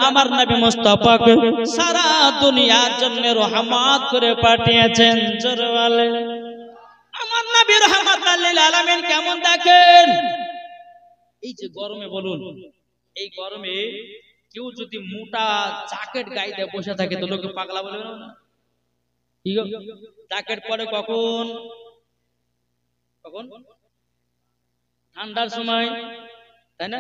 আমার নবী মুস্তাফাকে সারা দুনিয়ার জন্য রহমত করে পাঠিয়েছেন। জোরে বলেন আমার নবী রাহমাতাল লিল আলামিন কেমন দেখেন। এই যে গরমে বলুন, এই গরমে কেউ যদি মোটা জ্যাকেট গায়ে দিয়ে বসে থাকে তো লোকে পাগলা বলবে না? কি গো, জ্যাকেট পরে কখন কখন? ঠান্ডার সময়, তাই না?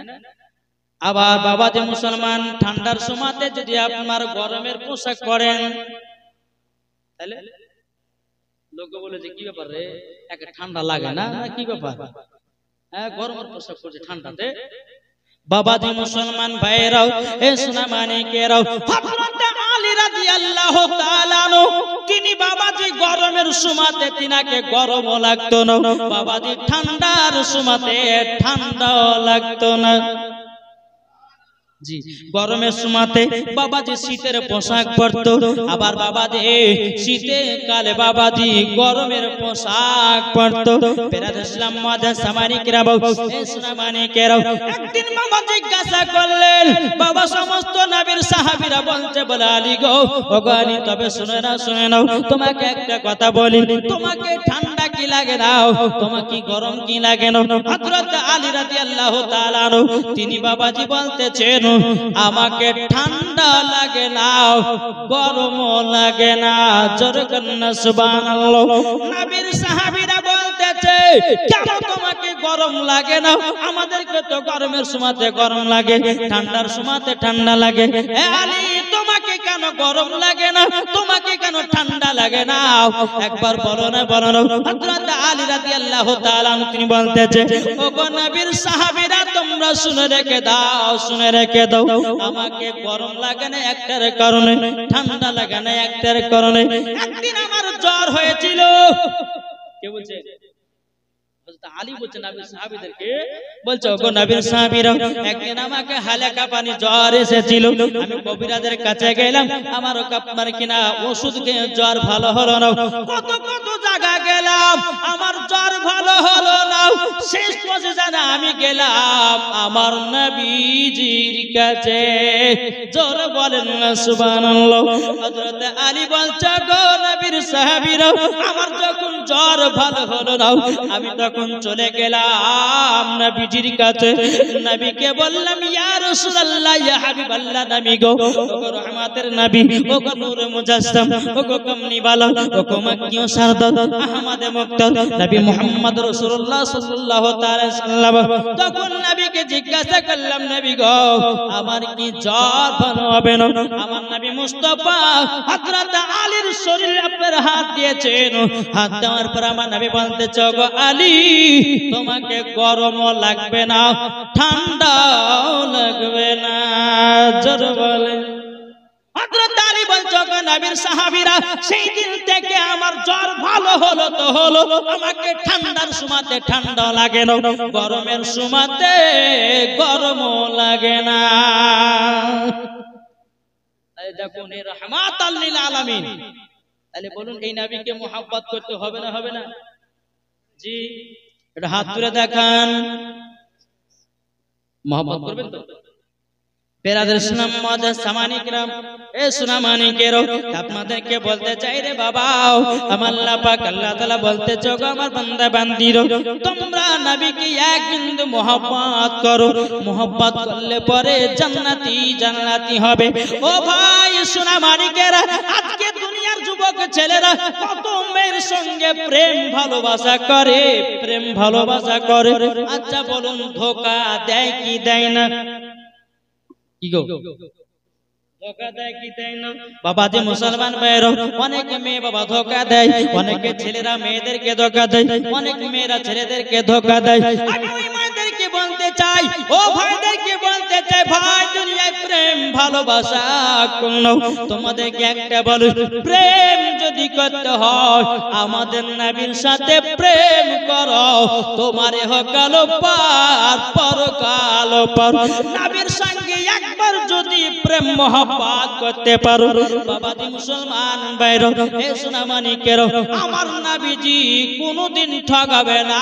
আবার বাবা যে মুসলমান, ঠান্ডার সময়তে যদি আপনার গরমের পোশাক পরেন তাহলে লোকে বলে যে কি ব্যাপার রে, একে ঠান্ডা লাগে না, কি ব্যাপার? হ্যাঁ, গরমের পোশাক পরছে ঠান্ডাতে। বাবা যে মুসলমান ভাইরাও, এ সোনা মানিকেরাও, হযরত আলী রাদিয়াল্লাহু তাআলা আনহু তিনি বাবাজি গরমের সময়তে তিনাকে গরমও লাগতো না, বাবাজি ঠান্ডার সময়তে ঠান্ডাও লাগতো না। জি, গরমের সময়তে বাবাজি শীতের পোশাক পরতো, আবার বাবাজি শীতে কালে বাবাজি গরমের পোশাক পরতো। বেরাদ ইসলাম মাদার সামানিকেরা এ সোনা মানিকেরাও, একদিন বাবা জিজ্ঞাসা করলেন, বাবা সমস্ত নবীর সাহাবীরা বলছে বলে আলী গো, ও গো আলী তবে শুনে নাও তোমাকে একটা কথা বলি, তোমাকে ঠান্ডা কি লাগে না, তোমাকে গরম কি লাগে না? হযরত আলী রাদিয়াল্লাহু তাআলা আনহু তিনি বাবাজি বলতেছেন, আমাকে ঠান্ডা লাগে না, গরমও লাগে না। জোরে বলেন সুবহানাল্লাহ। নবীর সাহাবীরা বলতেছে, কেন তোমাকে গরম লাগে না? আমাদেরকে তো গরমের সময়তে গরম লাগে, ঠান্ডার সময়তে ঠান্ডা লাগে। হে আলী তোমাকে কেন গরম লাগে না, তোমাকে কেন ঠান্ডা লাগে না? একবার বলো না, বলো না। হযরত আলী রাদিয়াল্লাহু তাআলা তিনি বলতেছে, ও গো নবীর সাহাবীরা তোমরা শুনে রেখে দাও, শুনে রেখে দাও, আমাকে গরম লাগে না একটার কারণে, ঠান্ডা লাগে না একটার কারণে। একদিন আমার জ্বর হয়েছিল। কে বলছে? আলী বলছে নবীর সাহাবীদেরকে, বলছে ওগো নবীর সাহাবীরা একদিন আমাকে হালকা পানি জ্বর এসেছিল, আমি কবিরাজের কাছে গেলাম, আমার আপনার কিনা ওষুধ খেয়ে জ্বর ভালো হলো না, কত কত জায়গা গেলাম, আমার জ্বর ভালো হলো না। শেষ পর্যন্ত আমি গেলাম আমার নবীজির কাছে। জোরে বলেন না সুবহানাল্লাহ। হযরত আলী বলছে গো নবীর সাহাবীরা আমার যখন জ্বর ভালো হলো না, আমি তখন চলে গেলাম নবীজির কাছে। নবীকে বললাম, ইয়া রাসূলুল্লাহ, ইয়া হাবিবাল্লাহ, নবী গো, ওগো রহমতের নবী, ওগো নূরে মুজাসসাম, ওগো কমনি বালা, ওগো মক্কিও শারদাত, আহমদে মুক্তাদ, নবী মুহাম্মদ রাসূলুল্লাহ সাল্লাল্লাহু তাআলা সাল্লাম। তখন নবীকে জিজ্ঞাসা করলাম, নবী গো আমার কি জ্বর ভালো হবে না? আমার নবী মুস্তাফা হযরত আলীর শরীরে আপনার হাত দিয়েছেন, হাত দেওয়ার পর আমার নবী বলতেছে, ওগো আলী তোমাকে গরমও লাগবে না, ঠান্ডাও লাগবে না। জোরে বলেন। হযরত আলী বলছে, ওগো নবীর সাহাবীরা সেই দিন থেকে আমার জ্বর ভালো হলো তো হলো, আমাকে ঠান্ডার সময়তে ঠান্ডাও লাগে না, গরমের সময়তে গরমও লাগে না। তাই দেখুন এই রাহমাতাল লিল আলামিন। তাহলে বলুন এই নবীকে মুহাব্বত করতে হবে না, হবে না? জি, এটা হাত তুলে দেখান। মুহাব্বত করবেন তো? বেরাদের ইসলাম মাদার সামানিকরাম, এ সোনা মানিকেরও, আপনাদেরকে বলতে চাই রে বাবা, আমার আল্লাহ পাক আল্লাহ তাআলা বলতেছে, গো আমার বান্দা বান্দীরা তোমরা নবীকে এক বিন্দু মুহাব্বত করো, মুহাব্বত করলে পরে জান্নাতি জান্নাতি হবে। ও ভাই সোনা মানিকেরা, আজকে দুনিয়ার যুবক ছেলেরা কত মেয়ের সঙ্গে প্রেম ভালোবাসা করে, প্রেম ভালোবাসা করে। আচ্ছা বলুন ধোঁকা দেয় কি দেয় না? কি গো, ধোঁকা দেয় কি দেয় না? বাবা যে মুসলমান ভাইরা অনেক মেয়ে বাবা ধোঁকা দেয়, অনেকে ছেলেরা মেয়েদেরকে ধোঁকা দেয়, অনেক মেয়েরা ছেলেদেরকে ধোঁকা দেয়। আমি ওই মায়েদেরকে বলতে চাই, ও ভাইদেরকে বলতে চাই, ভাই দুনিয়ায় প্রেম ভালোবাসা করো, তোমাদেরকে একটা বলো, প্রেম যদি করতে হয় আমাদের নবীর সাথে প্রেম করো, তোমার ইহকাল পার পরকাল পার। নবীর সঙ্গে একবার যদি প্রেম মহব্বত করতে পারো। বাবাজি মুসলমান ভাইরা, এ সোনামানিকের, আমার নবীজি কোনোদিন ঠকাবে না।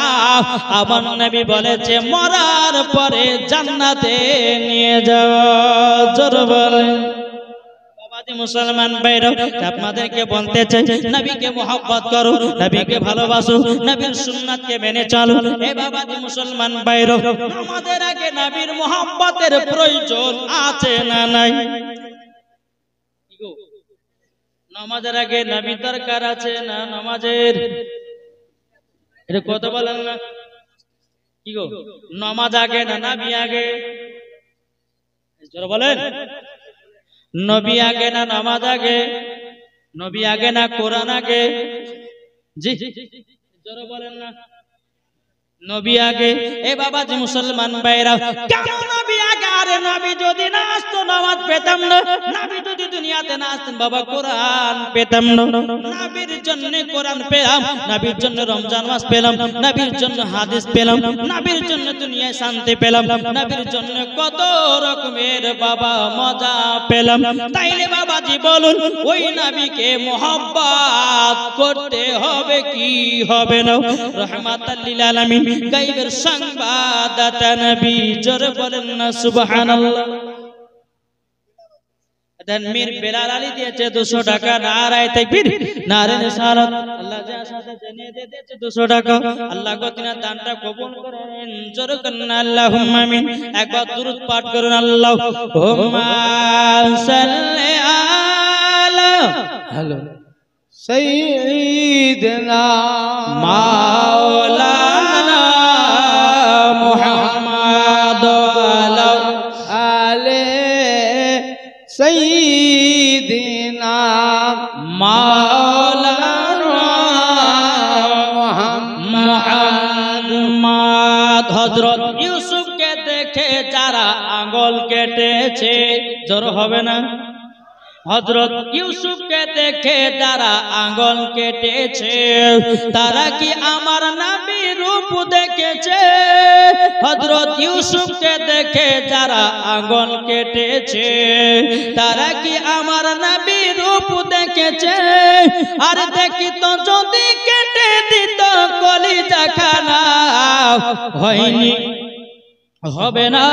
আমার নবী বলেছে মরার পরে জান্নাতে নিয়ে যাওয়া। জোরে বলেন। মুসলমান ভাইরা, আপনাদেরকে বলতে চাই, নবীকে মহব্বত করো, নবীকে ভালোবাসো, নবীর সুন্নাতকে মেনে চলো। এ বাবাজি মুসলমান ভাইরা, আমাদের আগে নবীর মহব্বতের প্রয়োজন আছে না নাই? নামাজের আগে নবী দরকার আছে না নামাজের? এটা কত বলেন না কি গো? নামাজ আগে না নবী আগে? জোরে বলেন। নবী আগে না নামাজ আগে? নবী আগে না কোরআন আগে? জি জোরে বলেন না। নবী আগে। এ বাবাজি মুসলমান ভাইরা, কেন নবী আগে? আরে নবী যদি না আসতো নামাজ পেতাম না, নবী যদি দুনিয়াতে না আসতেন বাবা কোরআন পেতাম না। নবীর জন্য কোরআন পেলাম, নবীর জন্য রমজান মাস পেলাম, নবীর জন্য হাদিস পেলাম, নবীর জন্য দুনিয়ায় শান্তি পেলাম, নবীর জন্য কত রকমের বাবা মজা পেলাম। তাইলে বাবাজি বলুন, ওই নবীকে মহব্বত করতে হবে কি হবে না? রাহমাতাল লিল আলামিন, গায়বের সংবাদদাতা নবী। জোরে বলেন না সুবহানাল্লাহ। মীর বেলাল আলী দিয়েছে 200 টাকা। নারায়ে তাকবীর, নারায়ে রিসালাত। আল্লাহ যা সাথে জেনে দিয়েছে 200 টাকা। আল্লাহ গো তিনার দানটা কবুল করেন। জোরে করুন আল্লাহুম্মা আমিন। একবার দুরূদ পাঠ করুন। আল্লাহুম্মা সাল্লি আলা হ্যালো সাইয়্যিদিনা মাওলানা মুহাম্মদ ওয়া আলে সাইয়্যিদিনা মাওলানা মুহাম্মদ। হযরত ইউসুফকে দেখে যারা আঙ্গুল কেটেছে, জোর হবে না? হযরত ইউসুফকে দেখে যারা আঙ্গুল কেটেছে, তারা কি আমার নবীর রূপ দেখেছে? হযরত ইউসুফকে দেখে যারা আঙ্গুল কেটেছে, তারা কি আমার নবীর রূপ দেখেছে? আর দেখিত যদি কেটে দিত কলিজাখানা, হয়নি, হবে না,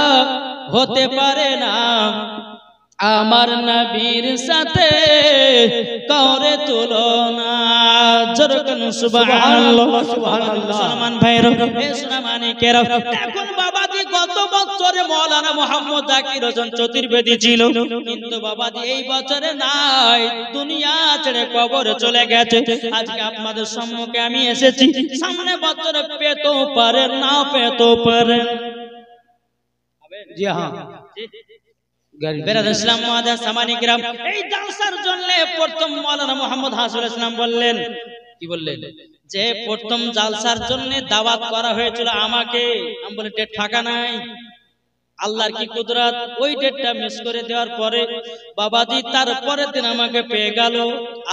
হতে পারে না আমার নবীর সাথে কাউরে তুলনা। জোরে বলুন সুবহানাল্লাহ। মুসলমান ভাইরা, এ সোনামানিকেরা, এখন বাবাজি গত বছরে মাওলানা মুহাম্মদ জাকির হোসেন চতুর্বেদী ছিল, কিন্তু বাবাজি এই বছরে নাই, দুনিয়া ছেড়ে কবরে চলে গেছে। আজকে আপনাদের সম্মুখে আমি এসেছি, সামনে বছরে পেতেও পারে না পেতেও পারে। জি হ্যাঁ, এই জালসার জন্য প্রথম মাওলানা মুহাম্মদ হাসিবুল ইসলাম বললেন, কি বললেন? যে প্রথম জালসার জন্য দাওয়াত করা হয়েছিল আমাকে। আমি বলি ডেট ফাঁকা নাই। আল্লাহর কি কুদরত, ওই ডেটটা মিস করে দেওয়ার পরে বাবাজি তারপরের দিন আমাকে পেয়ে গেল।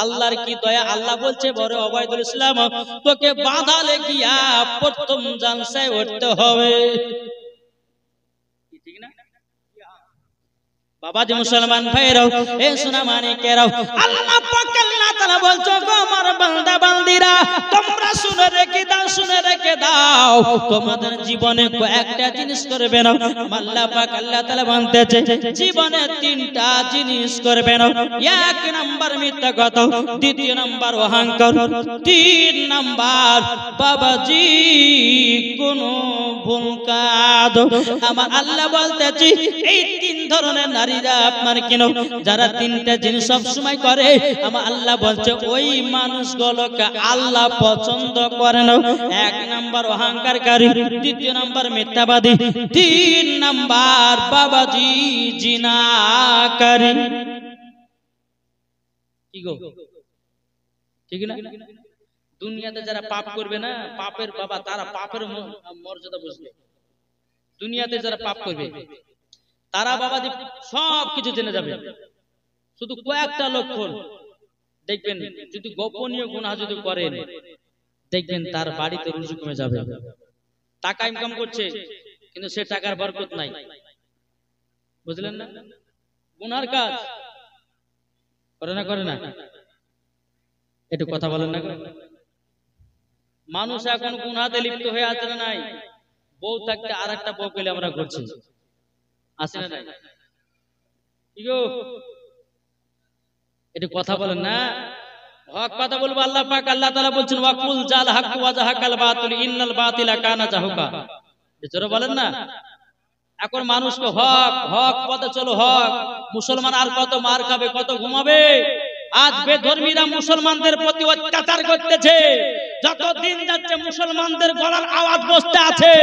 আল্লাহর কি দয়া। আল্লাহ বলছে, বড় ওবায়দুল ইসলাম, তোকে বাঁধালে গিয়া প্রথম জালসায় উঠতে হবে। ঠিক না বাবাজি মুসলমান ভাইরাও, এ সোনামানিকেরাও, আল্লাহ পাক আল্লাহ তাআলা বলছো, গো আমার বান্দা বান্দিরা, তোমরা শুনে রেখে দাও, শুনে রেখে দাও, তোমাদের জীবনে কয়েকটা জিনিস করবে না। আল্লাহ পাক আল্লাহ তাআলা বলতেছে, জীবনে 3টা জিনিস করবে না। 1 নাম্বার মিথ্যা কথা, 2 নাম্বার অহংকার, 3 নাম্বার বাবাজি কোন ভুল কাজ। আমার আল্লাহ বলতেছে, এই 3 ধরনের নারীরা আপনার কেন, যারা 3টা জিনিস সব সময় করে, আমার আল্লাহ বলছে ওই মানুষগুলোকে আল্লাহ পছন্দ করে না। 1 নাম্বার অহংকারকারী, 2 নাম্বার মিথ্যাবাদী, 3 নাম্বার বাবাজি জিনাকারী। কি গো, ঠিক না? দুনিয়াতে যারা পাপ করবে না, পাপের বাবা, তারা পাপের মর্যাদা বুঝবে। দুনিয়াতে যারা পাপ করবে তারা বাবাজি সব কিছু জেনে যাবে। শুধু কয়েকটা লক্ষণ দেখবেন, যদি গোপনীয় গুনাহ যদি করেন, দেখবেন তার বাড়িতে রুজি কমে যাবে। টাকা ইনকাম করছে, কিন্তু সে টাকার বরকত নাই, বুঝলেন না? গুনার কাজ, করে না করে না? একটু কথা বলেন না। মানুষ এখন গুনাতে লিপ্ত হয়ে আছে না নাই? বউ থাকতে আর একটা বউ পেলে আমরা করছি, আছে না নাই? কি গো, একটু কথা বলেন না। হক কথা বলবো। আল্লাহ পাক আল্লাহ তাআলা বলছেন ওয়াকুল জাল হক ওয়া জাহাকাল বাতিল ইন্নাল বাতিলা কানা জাহুকা। জোরে বলেন না। এখন মানুষকে হক হক পথে চলো, হক। মুসলমান আর কত মার খাবে, কত ঘুমাবে? আজ বেধর্মীরা মুসলমানদের প্রতি অত্যাচার করতেছে। যত দিন যাচ্ছে মুসলমানদের গলার আওয়াজ বসতে আছে,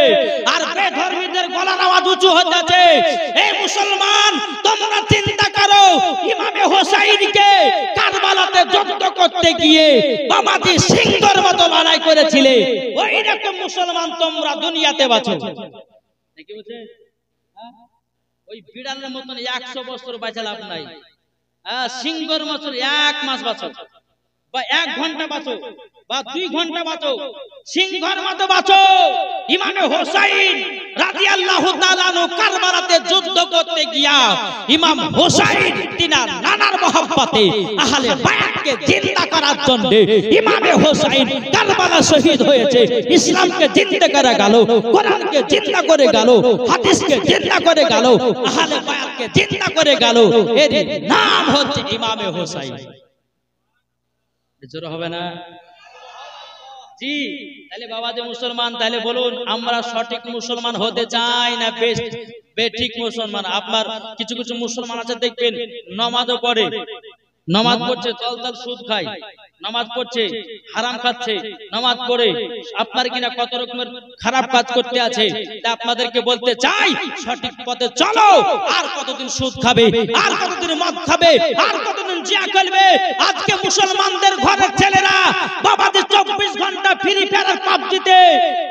আর বেধর্মীদের গলার আওয়াজ উঁচু হচ্ছে। এই মুসলমান, তোমরা চিন্তা করো, ইমামে হোসাইনকে কারবালাতে যুদ্ধ করতে গিয়ে বাবাজি সিংহের মতো লড়াই করেছিলে। ওই রকম মুসলমান তোমরা দুনিয়াতে বাঁচো নাকি? বুঝে ওই বিড়ালের মতন 100 বছর বাঁচা লাভ নাই। সিংহের মতো 1 মাস বাঁচো, বা 1 ঘন্টা বাঁচো, বা 2 ঘন্টা বাঁচো, সিংহের মতো বাঁচো। ইমামে হোসাইন রাদিয়াল্লাহু তাআলা আনহু কারবালাতে যুদ্ধ করতে গিয়া ইমাম হোসাইন তিনার নানার মহব্বতে আহলে বায়াতকে জিন্দা করার জন্য ইমামে হোসাইন কারবালা শহীদ হয়েছে। ইসলামকে জিন্দা করে গেল, কোরআনকে জিন্দা করে গেল, হাদিসকে জিন্দা করে গেল, আহলে বায়াতকে জিন্দা করে গেল। এর নাম হচ্ছে ইমামে হোসাইন। জোর হবে না? জি। তাহলে বাবা যে মুসলমান, তাহলে বলুন আমরা সঠিক মুসলমান হতে চাই না বেঠিক মুসলমান? আপনার কিছু কিছু মুসলমান আছে দেখবেন নামাজও পড়ে, নামাজ পড়ছে তলতল সুদ খায়, নামাজ পড়ছে হারাম খাচ্ছে, নামাজ পড়ে আপনার কিনা কত রকমের খারাপ কাজ করতে আছে। তা আপনাদেরকে বলতে চাই সঠিক পথে চলো। আর কতদিন সুদ খাবে, আর কতদিন মদ খাবে, আর কতদিন জিয়া খেলবে? আজকে মুসলমানদের ঘরের ছেলেরা বাবাদের 24 ঘন্টা ফ্রি ফায়ার পাবজিতে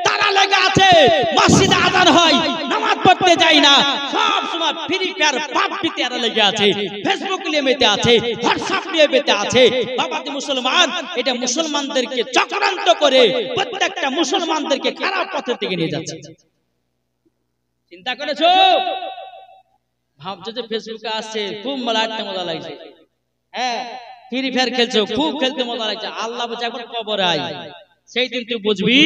তারা লেগে আছে। মসজিদে আযান হয়, নামাজ পড়তে যায় না, সব সময় ফ্রি ফায়ার পাবজিতে তারা লেগে আছে, ফেসবুক নিয়ে মেতে আছে, হোয়াটসঅ্যাপ নিয়ে মেতে আছে। বাবাদের মুসলমান, এটা মুসলমানদেরকে চক্রান্ত করে প্রত্যেকটা মুসলমানদেরকে খারাপ পথের দিকে নিয়ে যাচ্ছে। চিন্তা করেছো? ভাবছো যে ফেসবুকে আসছে খুব মজা লাগছে, হ্যাঁ ফ্রি ফায়ার খেলছো, খুব খেলতে মজা লাগছে। আল্লাহ বলছে একবার কবরে আয়, সেই দিন তুই বুঝবি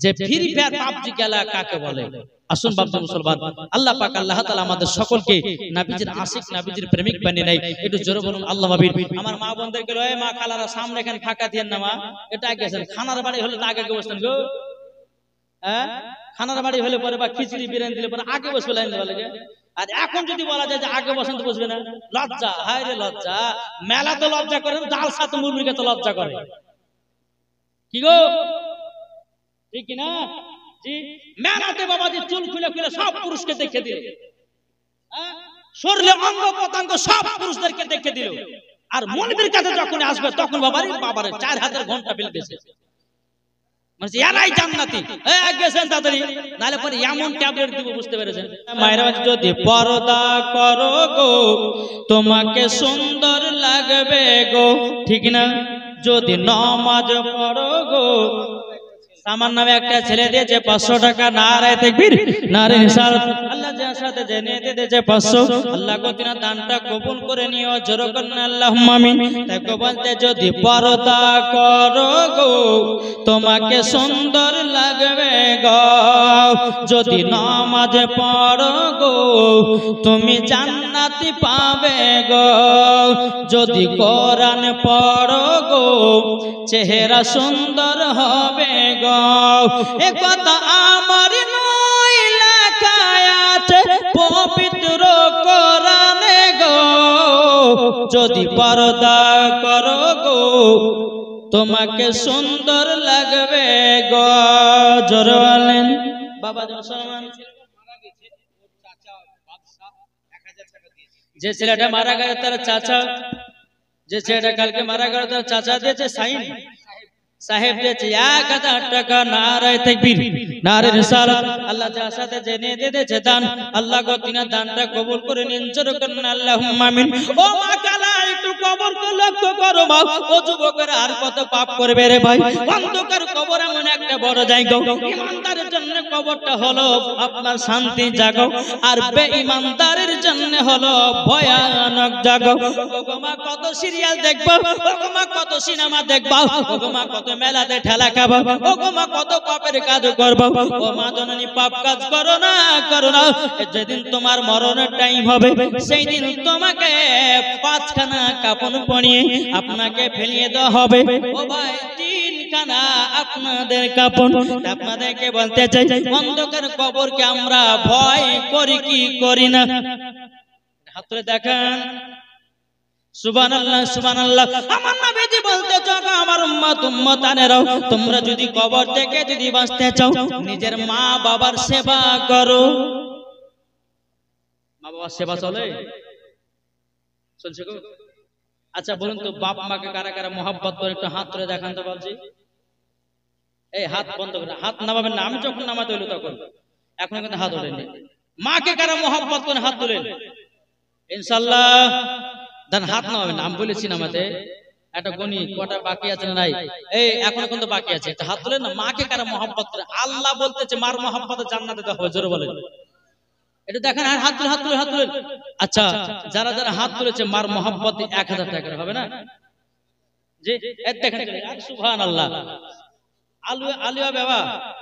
যে ফ্রি ফায়ার পাবজি খেলা কাকে বলে। আসুন বাবা মুসলমান, আল্লাহ পাক আল্লাহ তাআলা আমাদের সকলকে নবীজির আশিক, নবীজির প্রেমিক বানিয়ে নেয়। একটু জোরে বলুন আল্লাহ মাবিন। আমার মা বোনদেরকে লয়, মা খালারা সামনে এখানে ফাঁকা দিয়েন না, মা এটা গেছেন। খানার বাড়ি হলে আগে বসতেন গো, হ্যাঁ খানার বাড়ি হলে পরে বা খিচুড়ি বিরিয়ানি দিলে পরে আগে বসবে লাইন দেওয়া লাগে। আর এখন যদি বলা যায় যে আগে বসেন তো বসবে না, লজ্জা। হায় রে লজ্জা, মেলা তো লজ্জা করে, জাল সাথে মুরগিকে তো লজ্জা করে। কি গো, ঠিক না? জি। মেলাতে বাবাজি চুল খুলে খুলে সব পুরুষকে দেখে দিল, শরীরে অঙ্গ প্রত্যঙ্গ সব পুরুষদেরকে দেখে দিল। আর মৌলবীর কাছে যখন আসবে তখন বাবারে 4 হাতের ঘন্টা ফেলবেছে, মানে এরাই জান্নাতি। গেছেন তাড়াতাড়ি, নাহলে পরে এমন ট্যাবলেট দিব, বুঝতে পেরেছেন? মায়েরা যদি পর্দা করো গো তোমাকে সুন্দর লাগবে গো, ঠিক না? যদি নামাজ পড়ো গো। আমার নামে একটা ছেলে দিয়েছে 500 টাকা, নারায়ে তাকবীর, নারায়ে রিসালাত। আল্লাহ যার সাথে জেনে দিয়েছে 500, আল্লাহ গো তিনা দানটা কবুল করে নিও, জোরে করুন আল্লাহুম্মা আমিন। তাই গো বলতে যদি পর্দা করো গো তোমাকে সুন্দর লাগবে গো, যদি নামাজ পড়ো গো তুমি জান্নাতি পাবে গো, যদি কোরআন পড়ো গো চেহারা সুন্দর হবে গো। এ কথা আমার নয়, লেখা আছে পবিত্র কোরআনে গো, যদি পর্দা করো গো তোমাকে সুন্দর লাগবে গো। জোরে বলেন বাবা মুসলমান। যে ছেলেটা মারা গেছে তার চাচা, যে ছেলেটা কালকে মারা গেল তার চাচা দিয়েছে সাইন সাহেব দিয়েছে 1000 টাকা, নারায়ে তাকবীর, নারায়ে রিসালাত। আল্লাহ যার সাথে জেনে দিয়েছে দান, আল্লাহ গো তিনা দানটা কবুল করে নিন, জোরে করুন আল্লাহুম্মা আমিন। ও মা কালা একটু কবরকে লক্ষ্য করো মা। ও যুবকেরা আর কত পাপ করবে রে ভাই, অন্ধকার কবর এমন একটা বড় জায়গা, ইমানদারের জন্য কবরটা হলো আপনার শান্তি জাগো, আর বেঈমানদারের জন্য হলো ভয়ানক জাগো। ওগো মা কত সিরিয়াল দেখবো, ওগো মা কত সিনেমা দেখবো, ওগো মা কত মেলাতে ঠেলা খাবো, ওগো মা কত পাপের কাজ করবো। ও মা জননী পাপ কাজ করো না, করো না। যেদিন তোমার মরণের টাইম হবে সেই দিন তোমাকে পাঁচখানা কাপড় পরিয়ে আপনাকে ফেলিয়ে দেওয়া হবে। ও ভাই তিনখানা আপনাদের কাপড়। আপনাদেরকে বলতে চাই অন্ধকার কবরকে আমরা ভয় করি কি করি না? হাত তুলে দেখেন। সুবহানাল্লাহ সুবহানাল্লাহ। আমার নবীজি বলতে চাও আমার উম্মত উম্মতানেরাও, তোমরা যদি কবর থেকে যদি বাঁচতে চাও নিজের মা বাবার সেবা করো। মা বাবার সেবা চলে? চলছে গো? আচ্ছা বলুন তো বাপ মাকে কারা কারা মহব্বত করে একটু হাত তুলে দেখান তো বলছি। এই হাত বন্ধ করে, হাত নামাবেন না, আমি যখন নামাতে হইলো তখন, এখন কিন্তু হাত ওঠেনি। মাকে কারা মহব্বত করে হাত তোলেন ইনশাআল্লাহ। দেন হাত নামাবেন, আমি বলেছি নামাতে একটা গণি কটা বাকি আছে না নাই, এই এখনো কিন্তু বাকি আছে, হাত তোলেন না। মাকে কারা মহব্বত করে? আল্লাহ বলতেছে মার মহব্বতে জান্নাতে দেওয়া হবে, জোরে বলেন। এটা দেখেন, হাত তুলে হাত তুলে হাত তুলেন। আচ্ছা যারা যারা হাত তুলেছে মার মহব্বতে 1000 টাকা হবে না? জি দেখেন, সুবহানাল্লাহ। আলিয়া বাবা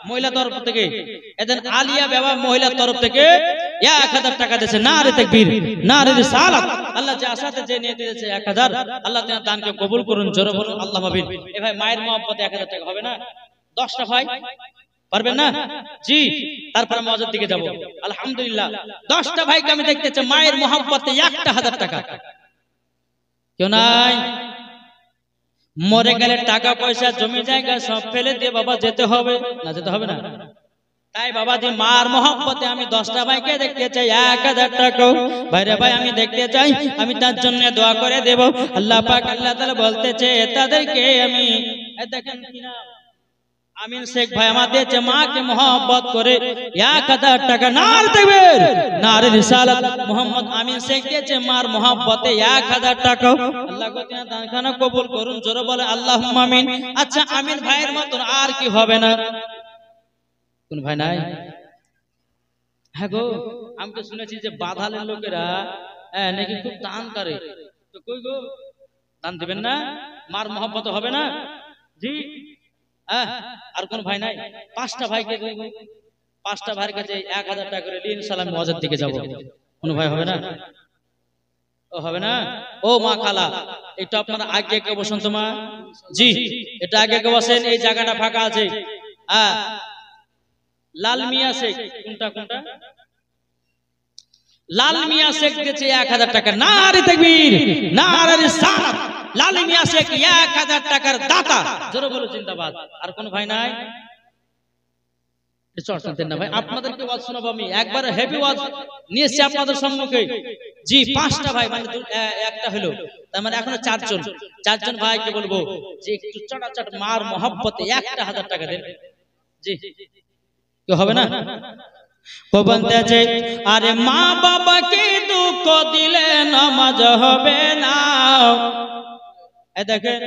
মহিলা তরফ থেকে, এদের আলিয়া বাবা মহিলা তরফ থেকে 1000 টাকা দিয়েছে। নারে তাকবীর, নারে রিসালাত। আল্লাহ যে আশাতে যে নিয়ে দিয়েছে 1000, আল্লাহ তাআলা দানকে কবুল করুন, জোরে বলুন আল্লাহুম্মা আমিন। এ ভাই মায়ের মহব্বতে 1000 টাকা হবে না? 10টা ভাই পারবেন না? জি। তারপর মসজিদ দিকে যাব। আলহামদুলিল্লাহ 10টা ভাইকে আমি দেখতে চাই মায়ের মহব্বতে 1000 টাকা। কেউ নাই? মরে গেলে টাকা পয়সা জমি জায়গা সব ফেলে দিয়ে বাবা যেতে হবে না? যেতে হবে না? তাই বাবা যে মার মহব্বতে আমি 10টা ভাইকে দেখতে চাই 1000 টাকা। ভাইরে ভাই আমি দেখতে চাই, আমি তার জন্য দোয়া করে দেব। আল্লাহ পাক আল্লাহ তাআলা বলতেছে তাদেরকে আমি, দেখেন কি না, আমিন শেখ ভাই আমাদের যে মাকে মহব্বত করে 1000 টাকা। নারে তাকবীর, নারে রিসালাত। মোহাম্মদ আমিন শেখ দিয়েছে মার মহব্বতে 1000 টাকা। আল্লাহ গো দানখানা কবুল করুন, জোরে বলে আল্লাহুম্মা আমিন। আচ্ছা আমিন ভাইয়ের মতন আর কি হবে না? কোন ভাই নাই? হ্যাঁ গো, আমি তো শুনেছি যে বাধালের লোকেরা নাকি খুব দান করে, তো কই গো দান দিবেন না? মার মহব্বত হবে না? জি। আর কোন ভাই নাই? 5টা ভাইকে, 5টা ভাইয়ের কাছে 1000 টাকা করে নিয়ে ইনশাআল্লাহ মসজিদ দিকে যাব। কোন ভাই হবে না? ও হবে না? ও মা খালা একটু আপনারা আগে কে বসুন তো মা। জি এটা আগে কে বসেন, এই জায়গাটা ফাঁকা আছে। লাল মিয়া শেখ, কোনটা কোনটা? লাল মিয়া শেখ দিয়েছে 1000 টাকা। নারে তাকবীর, নারে রিসালাত। লাল মিয়া শেখ 1000 টাকার দাতা, জোরে বলো জিন্দাবাদ। আর কোন ভাই নাই? চর্চাতেন না ভাই, আপনাদেরকে ওয়াজ শোনাবো আমি, একবার হেভি ওয়াজ নিয়ে এসেছি আপনাদের সম্মুখে। জি 5টা ভাই, মানে একটা হলো, তার মানে এখনো 4জন ভাইকে বলবো যে একটু চটাচট মার মহব্বতে 1000 টাকা দেন। জি কেউ হবে না? বলতে আছে আরে মা বাবাকে দুঃখ দিলে নামাজ হবে না। এই দেখেন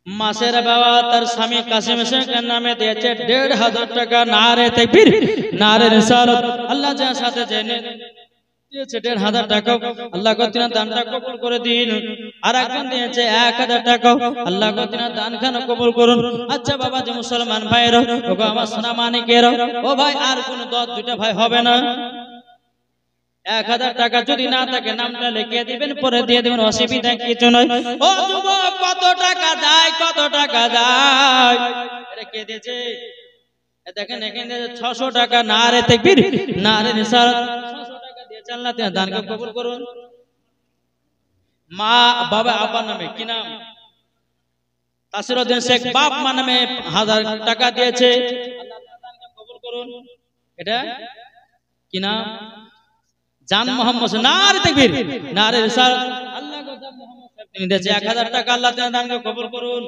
মাসের বাবা তার স্বামী কাসিম শেখের নামে দিয়েছে 1500 টাকা। নারে তাকবীর, নারে রিসালাত। আল্লাহ যার সাথে জেনে দিয়েছে 1500 টাকা, আল্লাহ গো তিনার দানটা কবুল করে দিন। আর একজন দিয়েছে 1000 টাকা, আল্লাহ গো তিনার দানখানা কবুল করুন। আচ্ছা বাবা যে মুসলমান ভাইরা, ওগো আমার সোনা মানিকেরা, ও ভাই আর কোন 2টা ভাই হবে না? 1000 টাকা যদি না থাকে নামটা লিখে দিবেন, পরে দিয়ে দিবেন, অসুবিধা কিছু নয়। ও যুবক কত টাকা যায়, কত টাকা যায়? এটা কে দিয়েছে? দেখেন এখানে 600 টাকা। নারে তাকবীর, নারে রিসালাত। 600 টাকা দিয়েছে, আল্লাহ তাআলা দানকে কবুল করুন। মা বাবা আব্বার নামে কি নাম? তাসিরউদ্দিন শেখ বাপ মা নামে 1000 টাকা দিয়েছে, আল্লাহ তাআলা দানকে কবুল করুন। এটা কি নাম? জান মোহাম্মদ। নারে তাকবীর, নারে রিসালাত। আল্লাহ গো জান মোহাম্মদ সাহেব তিনি দিয়েছে 1000 টাকা, আল্লাহ তাআলা দানকে কবুল করুন।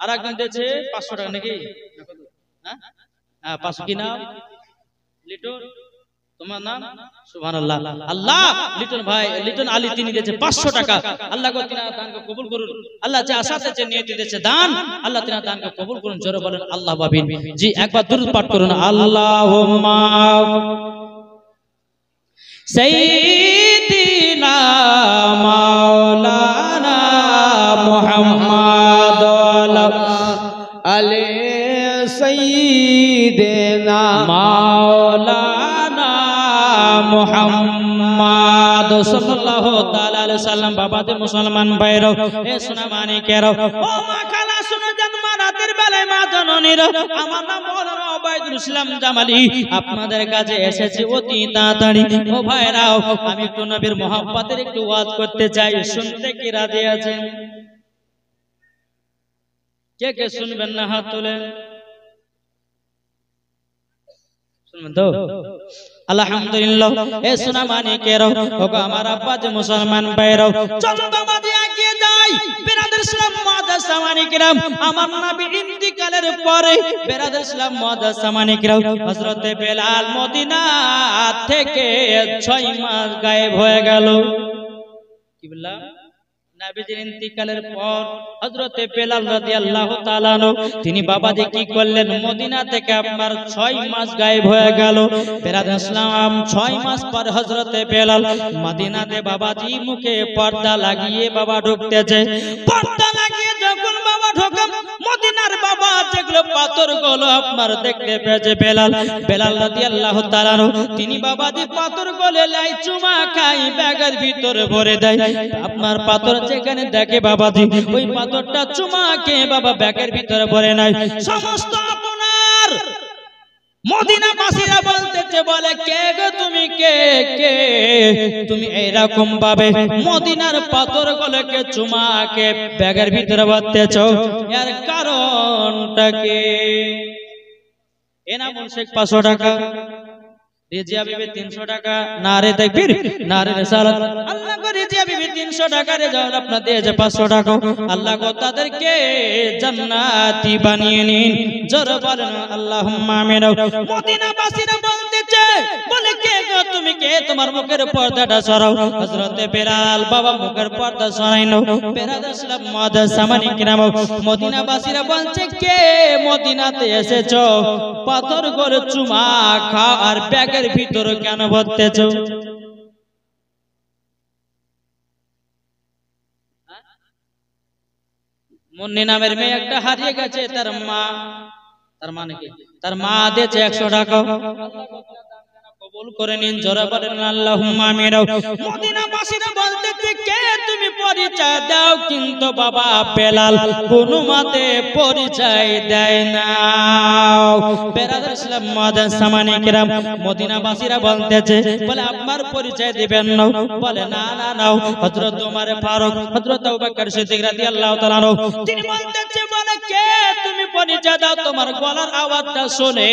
আর একজন দিয়েছে 500 টাকা নাকি? হ্যাঁ 500 কি নাম? লিটন তোমার নাম? সুবহানাল্লাহ। আল্লাহ লিটন ভাই, লিটন আলী তিনি দিয়েছে 500 টাকা। আল্লাহ গো তিনার দানকে কবুল করুন। আল্লাহ যে আশাতে যে নিয়তি দিয়েছে দান, আল্লাহ তিনার দানকে কবুল করুন। জোরে বলেন আল্লাহ আমিন। জি একবার দুরূদ পাঠ করুন। আল্লাহুম্মা সাইয়্যিদিনা মাওলানা মুহাম্মদ আলে সাইয়্যিদিনা মাওলানা মুহাম্মদ সাল্লাল্লাহু তাআলা আলাইহি সাল্লাম। বাবাতে মুসলমান ভাইরা, এ সোনা মানিকেরা, ও মা খালা শুনে যান, মা রাতের বেলায় মা জননীরা, আমার নাম মাওলানা ওবায়দুল ইসলাম জামালি, আপনাদের কাছে এসেছি অতি তাড়াতাড়ি। ও ভাইরাও, আমি একটু নবীর মহব্বতের একটু ওয়াজ করতে চাই, শুনতে কি রাজি আছেন? কে কে শুনবেন না হাত তোলেন। শুনবেন তো? আলহামদুলিল্লাহ। এ সোনা মানিকেরা, ওগো আমার আব্বা যে মুসলমান ভাইরাও, চলো বাবাজি এগিয়ে যাই। বেরাদার ইসলাম মুআদ্দাস সামানিকরাম, আমার নবী ইন্তিকালের পরে বেরাদার ইসলাম মুআদ্দাস সামানিকরাম, হযরত বেলাল মদিনা থেকে 6 মাস গায়েব হয়ে গেল। কি বললাম? নবীজির ইন্তিকালের পর হযরত বেলাল রাদিয়াল্লাহু তাআলা আনহু তিনি বাবাজি কি করলেন, মদিনা থেকে আপনার 6 মাস গায়েব হয়ে গেল। বেরাদার ইসলাম 6 মাস পর হযরত বেলাল মদিনাতে বাবাজি মুখে পর্দা লাগিয়ে বাবা ঢুকতেছে। পর্দা লাগিয়ে যখন বাবা ঢোকে, মদিনার বাবা যেগুলো পাথরগুলো আপনার দেখতে পেয়েছে বেলাল, বেলাল রাদিয়াল্লাহু তাআলা আনহু তিনি বাবাজি পাথরগুলো লাই চুমা খাই ব্যাগের ভিতরে ভরে দেয়। আপনার পাথর যেখানে দেখে বাবাজি, ওই পাথরটা চুমাকে বাবা ব্যাগের ভিতরে ভরে নাই। সমস্ত আপনার মদিনাবাসীরা বলতেছে, বলে কে গো তুমি, কে কে তুমি এইরকম ভাবে মদিনার পাথরগুলোকে চুমাকে ব্যাগের ভিতরে ভরতেছো, এর কারণটা কি? এনামুল শেখ 500 টাকা, রেজিয়া বিবি 300 টাকা, নারে তাকবীর নারে রিসালাত। আল্লাহ গো রেজিয়া বিবি 300 টাকা, রেজাউল আপনার দিয়েছে 500 টাকা। আল্লাহ গো তাদেরকে জান্নাতি বানিয়ে নিন। জোরে বলেন আল্লাহুম্মা আমিন। মদিনাবাসীরা বলতেছে, বলে কে গো তুমি, কে তোমার মুখের পর্দাটা সরাও। হযরত বেলাল বাবা মুখের পর্দা সরাইলো। বেরাদার ইসলাম মুআদ্দাস সামানিকরাম, মদিনাবাসীরা বলছে, কে মদিনাতে এসেছো, পাথর করে চুমা খাও আর ব্যাগের ভিতরে কেন ভরতেছো? মুন্নি নামের মেয়ে একটা হারিয়ে গেছে, তার মা, তার মানে কি, তার মা দিয়েছে 100 টাকা। কবুল করে নিন। জোরে বলেন আল্লাহুম্মা আমিন। মদিনাবাসীরা বলতেছে, কে তুমি পরিচয় দাও, কিন্তু বাবা বেলাল কোনো মতে পরিচয় দেয় না। বেরাদার ইসলাম মুআদ্দাস সামানিকরাম, মদিনাবাসীরা বলতেছে, বলে আপনার পরিচয় দিবেন না? বলে না না নাও। হযরত ওমর ফারুক, হযরত আবু বকর সিদ্দিক রাদিয়াল্লাহু তাআলা আনহু তিনি বলতেছে, বলে কে তুমি পরিচয় দাও, তোমার গলার আওয়াজটা শুনে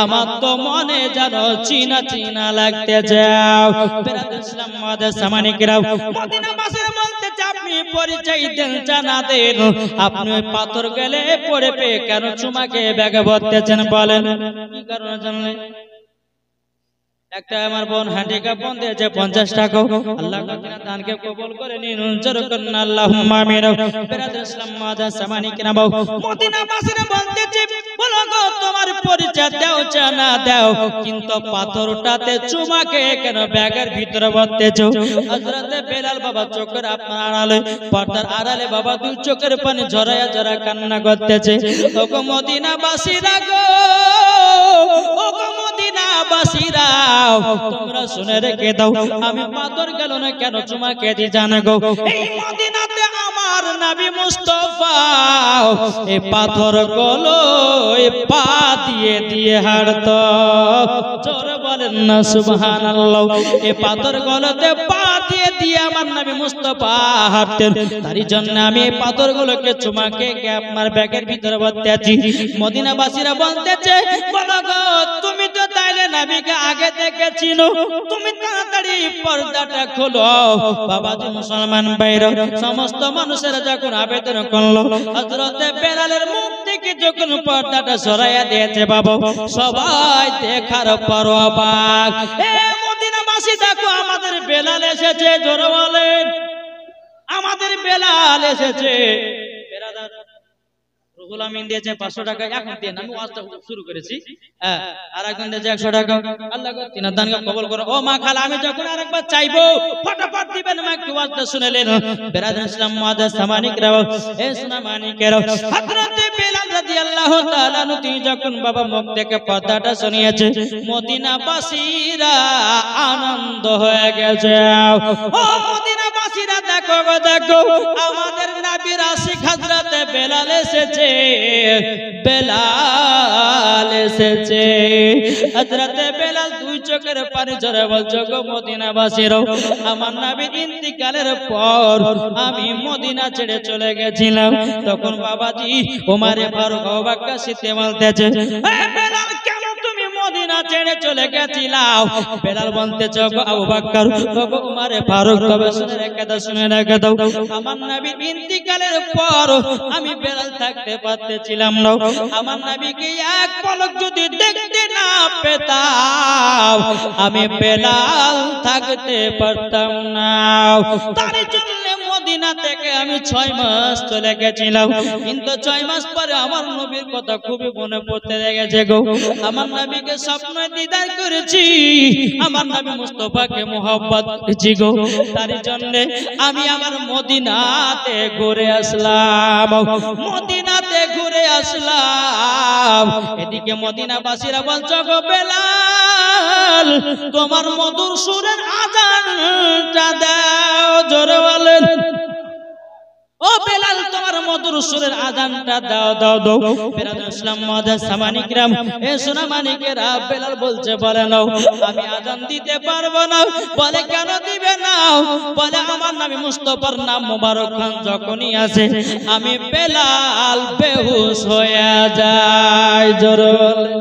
আমার তো মনে জানো চিনা চিনা লাগতে যাও। বেরাদার ইসলাম মুআদ্দাস সামানিকরাম, মদিনাবাসীরা বলতেছে, আপনি পরিচয় দেন জানা দেন, আপনি ওই পাথর গেলে পড়ে পেয়ে কেন চুমাকে ব্যাগে ভরতেছেন, বলেন কি কারণে জানলে? একটা আমার বোন হ্যান্ডিক্যাপ বোন দিয়েছে 50 টাকা। আল্লাহ তাআলা দানকে কবুল করে নিন। জোরে করুন আল্লাহুম্মা আমিন। বেরাদার ইসলাম মুআদ্দাস সামানিকরাম, মদিনাবাসীরা বলতেছে, বলো গো তোমার পরিচয় দাও জানা দাও, কিন্তু পাথরটাতে চুমাকে কেন ব্যাগের ভিতরে ভরতেছো? হযরত বেলাল বাবা চোখের আপনার আড়ালে, পর্দার আড়ালে বাবা দুই চোখের পানি ঝরায়া ঝরা কান্না করতেছে। ওগো মদিনাবাসীরা গো, ওগো মদিনাবাসীরা তোমরা শুনে রেখে দাও, আমি পাথর গেল না কেন চুমাকে দি জানা গো, এই মদিনাতে আমার নবী মুস্তাফা এই পাথর গুলো পা দিয়ে দিয়ে হাঁটতো। জোরে বলেন না সুবহানাল্লাহ। এই পাথর গুলোতে পা দিয়ে দিয়ে আমার নবী মুস্তাফা হাঁটতেন। তারই জন্য আমি এই পাথর গুলোকে চুমাকে আপনার ব্যাগের ভিতরে ভরতে আছি। মদিনাবাসীরা বলতেছে, বলো গো তুমি তো তাইলে নবীকে আগে থেকে চিনো, তুমি তাড়াতাড়ি পর্দাটা খোলো। বাবাজি মুসলমান ভাইরা, সমস্ত মানুষেরা যখন আবেদন করলো, হযরত বেলালের মুখ থেকে যখন পর্দাটা সরাইয়া দিয়েছে বাবা, সবাই দেখার পর অবাক। মদিনাবাসী দেখো, আমাদের বেলাল এসেছে। জোরে বলেন, আমাদের বেলাল এসেছে। রুহুল আমিন দিয়েছে 500 টাকা, এখন দেন, আমি ওয়াজটা শুরু করেছি। আর একজন দিয়েছে 100 টাকা। আল্লাহ গো তিনার দানকে কবুল করো। ও মা খালা, আমি যখন আরেকবার চাইবো ফটাফট দিবেন, মা একটু ওয়াজটা শুনেলেন। বেরাদার ইসলাম মুআজ্জাজ সামানিকরাও, এ সোনা মানিকেরাও, হযরত বেলাল রাদিয়াল্লাহু তাআলা আনহু তিনি যখন বাবা মুখ থেকে পর্দাটা শুনিয়েছে, মদিনাবাসীরা আনন্দ হয়ে গেছে। ও মদিনাবাসীরা দেখো গো দেখো, আমাদের নবীর আশিক হযরত বেলাল এসেছে, বেলাল এসেছে। হযরত বেলাল দুই চোখের পানি ঝরে বলছে, গো মদিনাবাসীরাও, আমার নবীর ইন্তিকালের পর আমি মদিনা ছেড়ে চলে গেছিলাম। তখন বাবাজি ওমরে ফারুক আবু বকর সিদ্দিক বলতেছে, এ বেলাল, কেন তুমি মদিনা ছেড়ে চলে গেছিলাম? বেলাল বলতেছে, গো আবু বকর, গো ওমরে ফারুক, তবে শুনে রেখে দাও, আমার নবীর ইন্তিকালের পর আমি বেলাল থাকতে পারতেছিলাম না। আমার নবীকে এক পলক যদি দেখতে না পেতাম, আমি বেলাল থাকতে পারতাম না। তার জন্য মদিনা থেকে আমি 6 মাস চলে গেছিলাম, কিন্তু 6 মাস পরে আমার নবীর কথা খুবই মনে পড়তে লেগেছে গো। আমার নবীকে স্বপ্নে দিদার করেছি, আমার নবী মুস্তাফাকে মোহাব্বত করেছি গো। তার জন্য আমি আমার মদিনাতে ঘুরে আসলাম, মদিনাতে ঘুরে আসলাম। এদিকে মদিনাবাসীরা বলছে, গো বেলাল, তোমার মধুর সুরের আযানটা দাও। জোরে বলেন, ও বেলাল, তোমার মধুর সুরের আযানটা দাও দাও দাও। বেরাদার ইসলাম মুআজ্জাজ সামানিকরাম, এ সোনা মানিকেরা, বেলাল বলছে, বলে নাও, আমি আযান দিতে পারবো না। বলে, কেন দিবে না? বলে, আমার নবী মুস্তাফার নাম মোবারক খান যখনই আসে, আমি বেলাল বেহুশ হয়ে যাই। জোরে বলেন,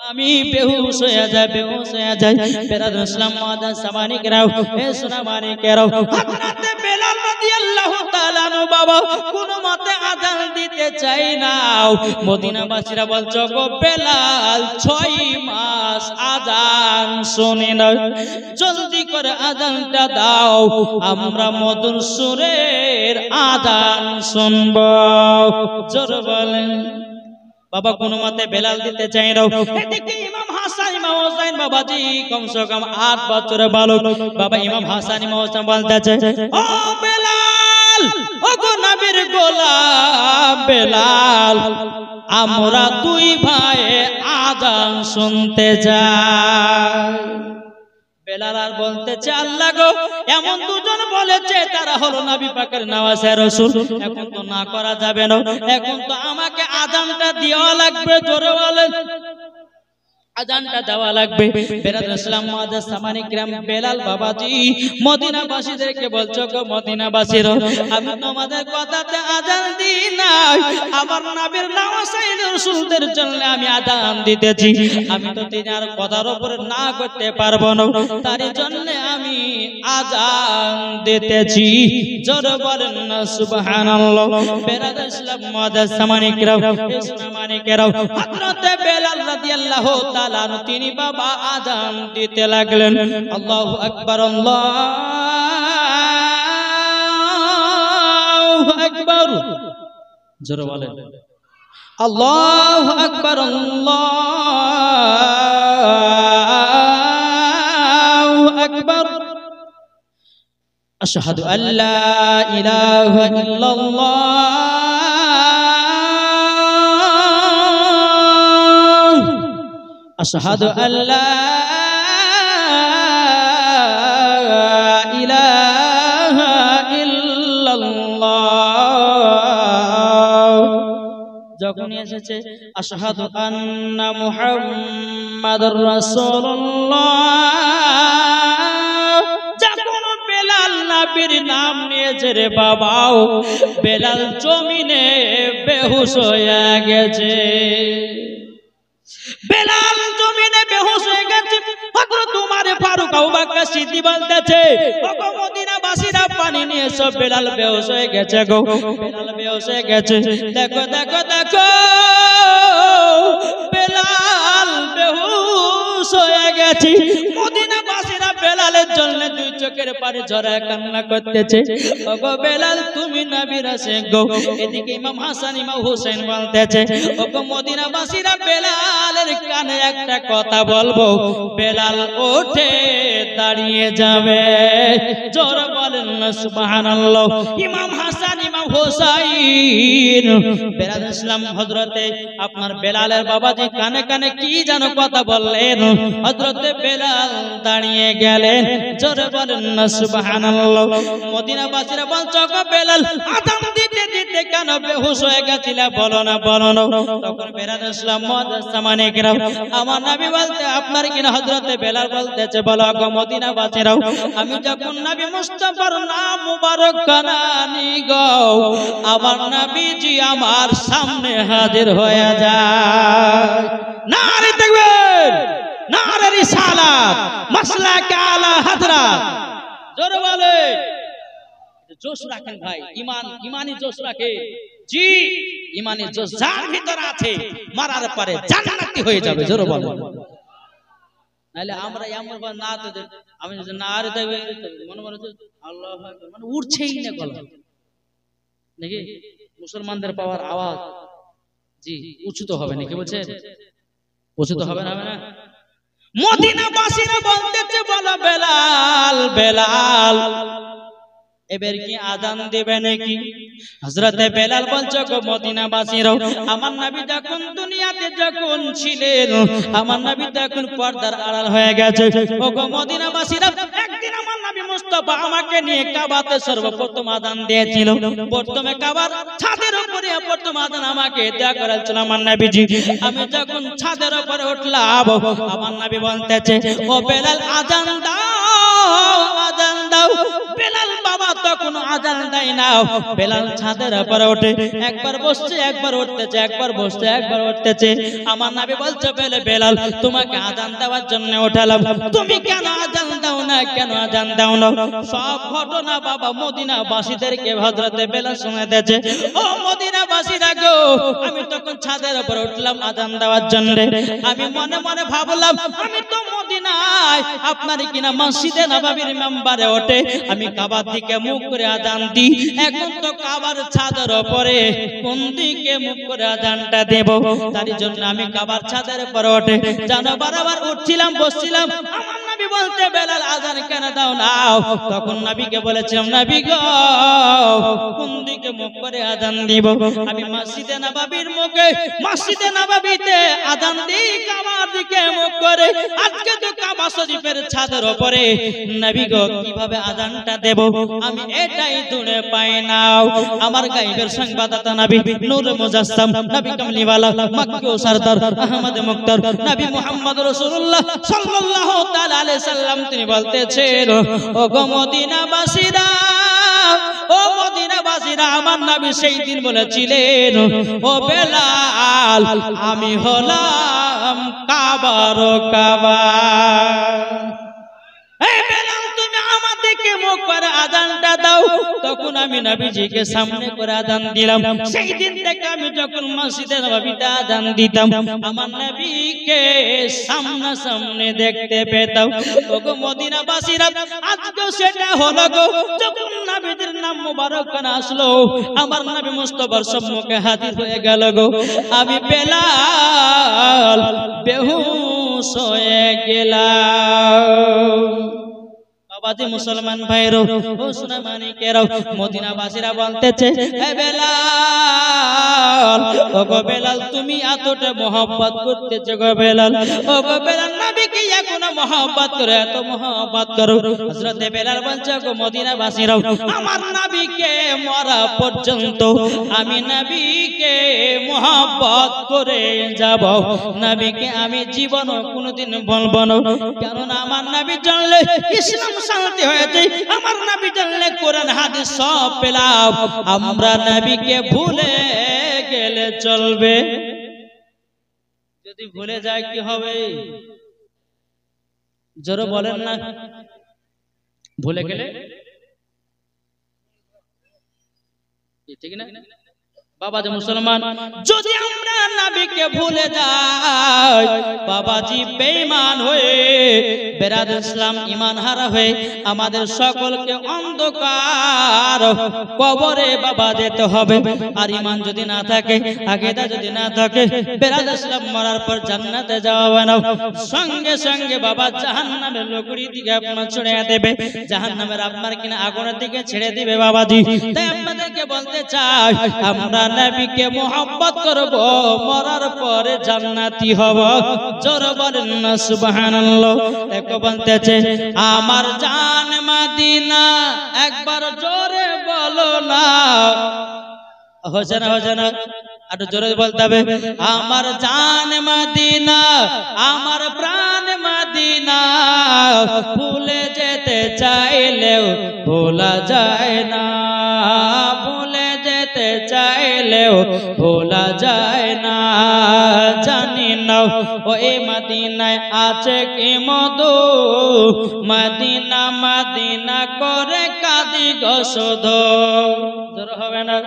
আমি বেহুশ হয়ে যাই, বেহুশ হয়ে যাই। বেরাদার ইসলাম মুআজ্জাজ সামানিকরাও, এ সোনা মানিকেরাও, হযরত বেলাল রাদিয়াল্লাহু তাআলা আনহু বাবা কোনো মতে আযান দিতে চাই না। মদিনাবাসীরা বলছে, গো বেলাল, 6 মাস আযান শুনি না, জলদি করে আযানটা দাও, আমরা মধুর সুরের আযান শুনব। জোরে বলেন, বাবা কোনো মতে বেলাল দিতে চাই না। এদিকে ইমাম হাসান ইমাম হোসেন বাবাজি কমসে কম 8 বছরের বালক বাবা ইমাম হাসান ইমাম হোসেন বলতেছে, ও বেলাল, ও গো নবীর গোলাম বেলাল, আমরা 2 ভাই আযান শুনতে যাই। বেলাল আর বলতেছে, আল্লাহ গো, এমন দুজন বলেছে, তারা হলো নবী পাকের নওয়াসে রাসূল, এখন তো না করা যাবে না, এখন তো আমাকে আযানটা দেওয়া লাগবে। জোরে বলেন, আযানটা দেওয়া লাগবে। বেরাদার ইসলাম মুআজ্জাজ সামানিকরাম, বেলাল বাবাজি মদিনাবাসীদেরকে বলছো, গো মদিনাবাসীরা, আমি তোমাদের কথাতে আযান দিই নাই, আমার নবীর নওয়াসে রাসূলদের জন্য আমি আযান দিতেছি। আমি তো তিনার কথার উপরে না করতে পারবো না, তার জন্য আমি আযান দিতেছি। জোরে বলেন না সুবহানাল্লাহ। বেরাদার ইসলাম মুআজ্জাজ সামানিকরাম, সামানিকরাম, হযরত বেলাল রাদিয়াল্লাহু তাআলা তিনি বাবা আযান দিতে লাগলেন। আল্লাহু আকবার, আল্লাহু আকবার। জোরে বলেন, আল্লাহু আকবার, আল্লাহু আকবার। আশহাদু আল্লা ইলাহা ইল্লাল্লাহ, আশহাদু আল্লা ইলাহা ইল্লাল্লাহ। যখন এসেছে আশহাদু আন্না মুহাম্মাদুর রাসূলুল্লাহ, যখন বেলাল নবীর নাম নিয়েছে রে বাবাও, বেলাল জমিনে বেহুশ হয়ে গেছে। বেলাল জমিনে বেহুশ হয়ে গেছে। হযরত উমর ফারুক আবু বকর সিদ্দিক বলতেছে, ওগো মদিনাবাসীরা পানি নিয়ে এসো, বেলাল বেহুশ হয়ে গেছে গো, বেলাল বেহুশ হয়ে গেছে। দেখো দেখো দেখো, গেছি। মদিনাবাসীরা বেলালের জন্য দুই চোখের পানি ঝরায় কান্না করতেছে। ওগো বেলাল তুমি নবীর আশিক গো। এদিকে ইমাম হাসান ইমাম হুসাইন বলতেছে ওগো মদিনাবাসীরা বেলালের কানে একটা কথা বলবো, বেলাল ওঠে দাঁড়িয়ে যাবে। জোরে বলেন না সুবহানাল্লাহ। ইমাম হাসান ইমাম হুসাইন বেলাল ইসলাম হযরতে আপনার বেলালের বাবাজি কানে কানে কি যেন কথা বললেন, হযরতে বেলাল দাঁড়িয়ে গেলেন। জোরে বলেন না সুবহানাল্লাহ। মদিনাবাসীরা বলছে ওগো বেলাল আযান দিতে দিতে কেন বেহুশ হয়ে গেছিলা, বলো না বলো না। তখন বেলাল ইসলাম মুআজ্জামানে কিরাম আমার নবী বলতে আপনার কিনা হযরতে বেলাল বলতেছে বলো ওগো মদিনাবাসীরাও আমি যখন নবী মুস্তাফার নাম মুবারক কানানি গো আমার নবীজি আমার সামনে হাজির হয়ে যায়। নারে তাকবীর, নারে রিসালাত, মাসলাক আলা হযরত। জোরে বলে জোশ রাখেন ভাই, ইমানি জোশ রাখে। জি ইমানি জোশ যার ভিতর আছে মারার পরে জান্নাতি হয়ে যাবে। জোরে বলে নাহলে আমরা এমন না তো আমি না আরে দেখবে মনে মনে আল্লাহু আকবার মানে উঠছেই না গলা নাকি। মুসলমানদের পাওয়ার আওয়াজ জি উঁচু তো হবে নাকি বলছেন, উঁচু তো হবে না, হবে না। মদিনাবাসীরা বলতেছে বলো বেলাল বেলাল এবার কি আযান দিবে নাকি? হযরতে বেলাল বলছে গো মদিনাবাসীরাও আমার নবী যখন দুনিয়াতে যখন ছিলেন আমার নবী তখন পর্দার আড়াল হয়ে গেছে। ও গো মদিনাবাসীরা একদিন আমার নবী মুস্তাফা আমাকে নিয়ে কাবাতে সর্বপ্রথম আযান দিয়েছিল। প্রথমে কাবার ছাদের উপরে প্রথম আযান আমাকে দেয়া করেছিল আমার নবীজি। আমি যখন ছাদের উপরে উঠলাম আমার নবী বলতেছে ও বেলাল আযান দাও আযান দাও। বেলাল বাবা তখন আযান দেয় না। বেলাল ছাদের উপরে ওঠে, একবার বসছে একবার উঠতেছে, একবার বসছে একবার উঠতেছে। আমার নবী বলছে বেলাল তোমাকে আযান দেওয়ার জন্য ওঠালাম, তুমি কেন আযান দাও না, কেন আযান দাও না? সব ঘটনা বাবা মদিনাবাসীদেরকে হযরতে বেলাল শুনাতেছে। ও মদিনাবাসীরা গো আমি তখন ছাদের উপরে উঠলাম আযান দেওয়ার জন্য। আমি মনে মনে ভাবলাম আমি তো মদিনায় আপনার কিনা মসজিদে নববীর মিম্বারে ওঠে আমি কাবার দিকে মুখ করে আযান দিই। এখন তো কাবার ছাদের উপরে কোন দিকে মুখ করে আযানটা দেব? তার জন্য আমি কাবার ছাদের উপরে ওঠে জানো বারবার উঠছিলাম বসছিলাম। আমার নবী বলতে বেলাল আযান কেন দাও না? তখন নবীকে বলেছিলাম নবী গো কোন দিকে মুখ করে আযান দিব? আমি মসজিদে নববীর মুখে মসজিদে নববীতে আযান দিই কাবার দিকে মুখ করে। আজকে তো কাবা শরীফের ছাদের উপরে নবী গো কিভাবে আযানটা দেব আমি এটাই দুনে পাই না। আমার গায়বের সংবাদদাতা নবী নূর মুজাসসাম নবী কামলিওয়ালা মক্কি ও সরদার আহমদ মুক্তার নবী মুহাম্মদ রাসূলুল্লাহ সাল্লাল্লাহু তাআলা আলাইহি সাল্লাম তিনি বলতেছেন ও গো মদিনাবাসীরা ও মদিনাবাসীরা আমার নবী সেই দিন বলেছিলেন ও বেলাল আমি হলাম কাবার কাবা। এই বেলাল তুমি আমাদেরকে মুখ করে আযানটা দাও। তখন আমি নবীজিকে সামনে করে আযান দিলাম। সেই দিন থেকে আমি যখন মসজিদে নববীতে আযান দিতাম আমার নবীকে সামনে সামনে দেখতে পেতাম। ওগো মদিনাবাসীরা আজকে সেটা হলো গো যখন নবীর নাম মুবারক কানে আসলো আমার নবী মুস্তাফার সম্মুখে হাজির হয়ে গেল গো আমি বেলাল বেহুশ হয়ে গেলাম। বাবাজি মুসলমান ভাইরো ও সোনা মানিকেরাও মদিনাবাসীরা বলতেছে এ বেলাল ও গো বেলাল তুমি এতটা মহব্বত করতেছো গো বেলাল ও গো বেলাল নবীকে এখনো মহব্বত করো এত মহব্বত করো। হযরতে বেলাল বলছে গো মদিনাবাসীরাও আমার নবীকে মরা পর্যন্ত আমি নবীকে মহব্বত করে যাব। নবীকে আমি জীবনও কোনোদিন ভুলব না, কারণ আমার নবী জানলে ইসলাম শান্তি হয়েছে, আমার নবী জানলে কোরআন হাদিস সব পেলাম। আমরা নবীকে ভুলে গেলে চলবে, যদি ভুলে যায় কি হবে? জোরে বলেন না, ভুলে গেলে ঠিক না? বাবাজি মুসলমান, যদি আমরা নবীকে ভুলে যাই, বাবাজি বেঈমান হয়ে, বেরাদর ইসলাম ঈমান হারা হয়ে আমাদের সকলকে অন্ধকার কবরে বাবা যেতে হবে। আর ঈমান যদি না থাকে, আকীদা যদি না থাকে, বেরাদর ইসলাম মরার পর জান্নাতে যাওয়া না, সঙ্গে সঙ্গে বাবা জাহান্নামের লকড়ি দিকে আপনার ছেড়ে দেবে, জাহান্নামের আপনার কিনা আগুনের দিকে ছেড়ে দিবে বাবাজি। তাই আপনাদেরকে বলতে চাই, আমরা নবীকে মোহাব্বত করব, মরার পরে জান্নাতি হব। জোরে বলেন না সুবহানাল্লাহ। দেখো বলতেছে আমার জান মদিনা, একবার জোরে বলো না, হচ্ছে না, একটু জোরে বলতে হবে। আমার জান মদিনা, আমার প্রাণ মদিনা, ভুলে যেতে চাইলেও ভোলা যায় না, ভুলে যেতে চাইলেও ভোলা যায় না। জানি না ওই মদিনায় আছে কি মধু, মদিনা মদিনা করে কাঁদি গো শুধু। জোর হবে না,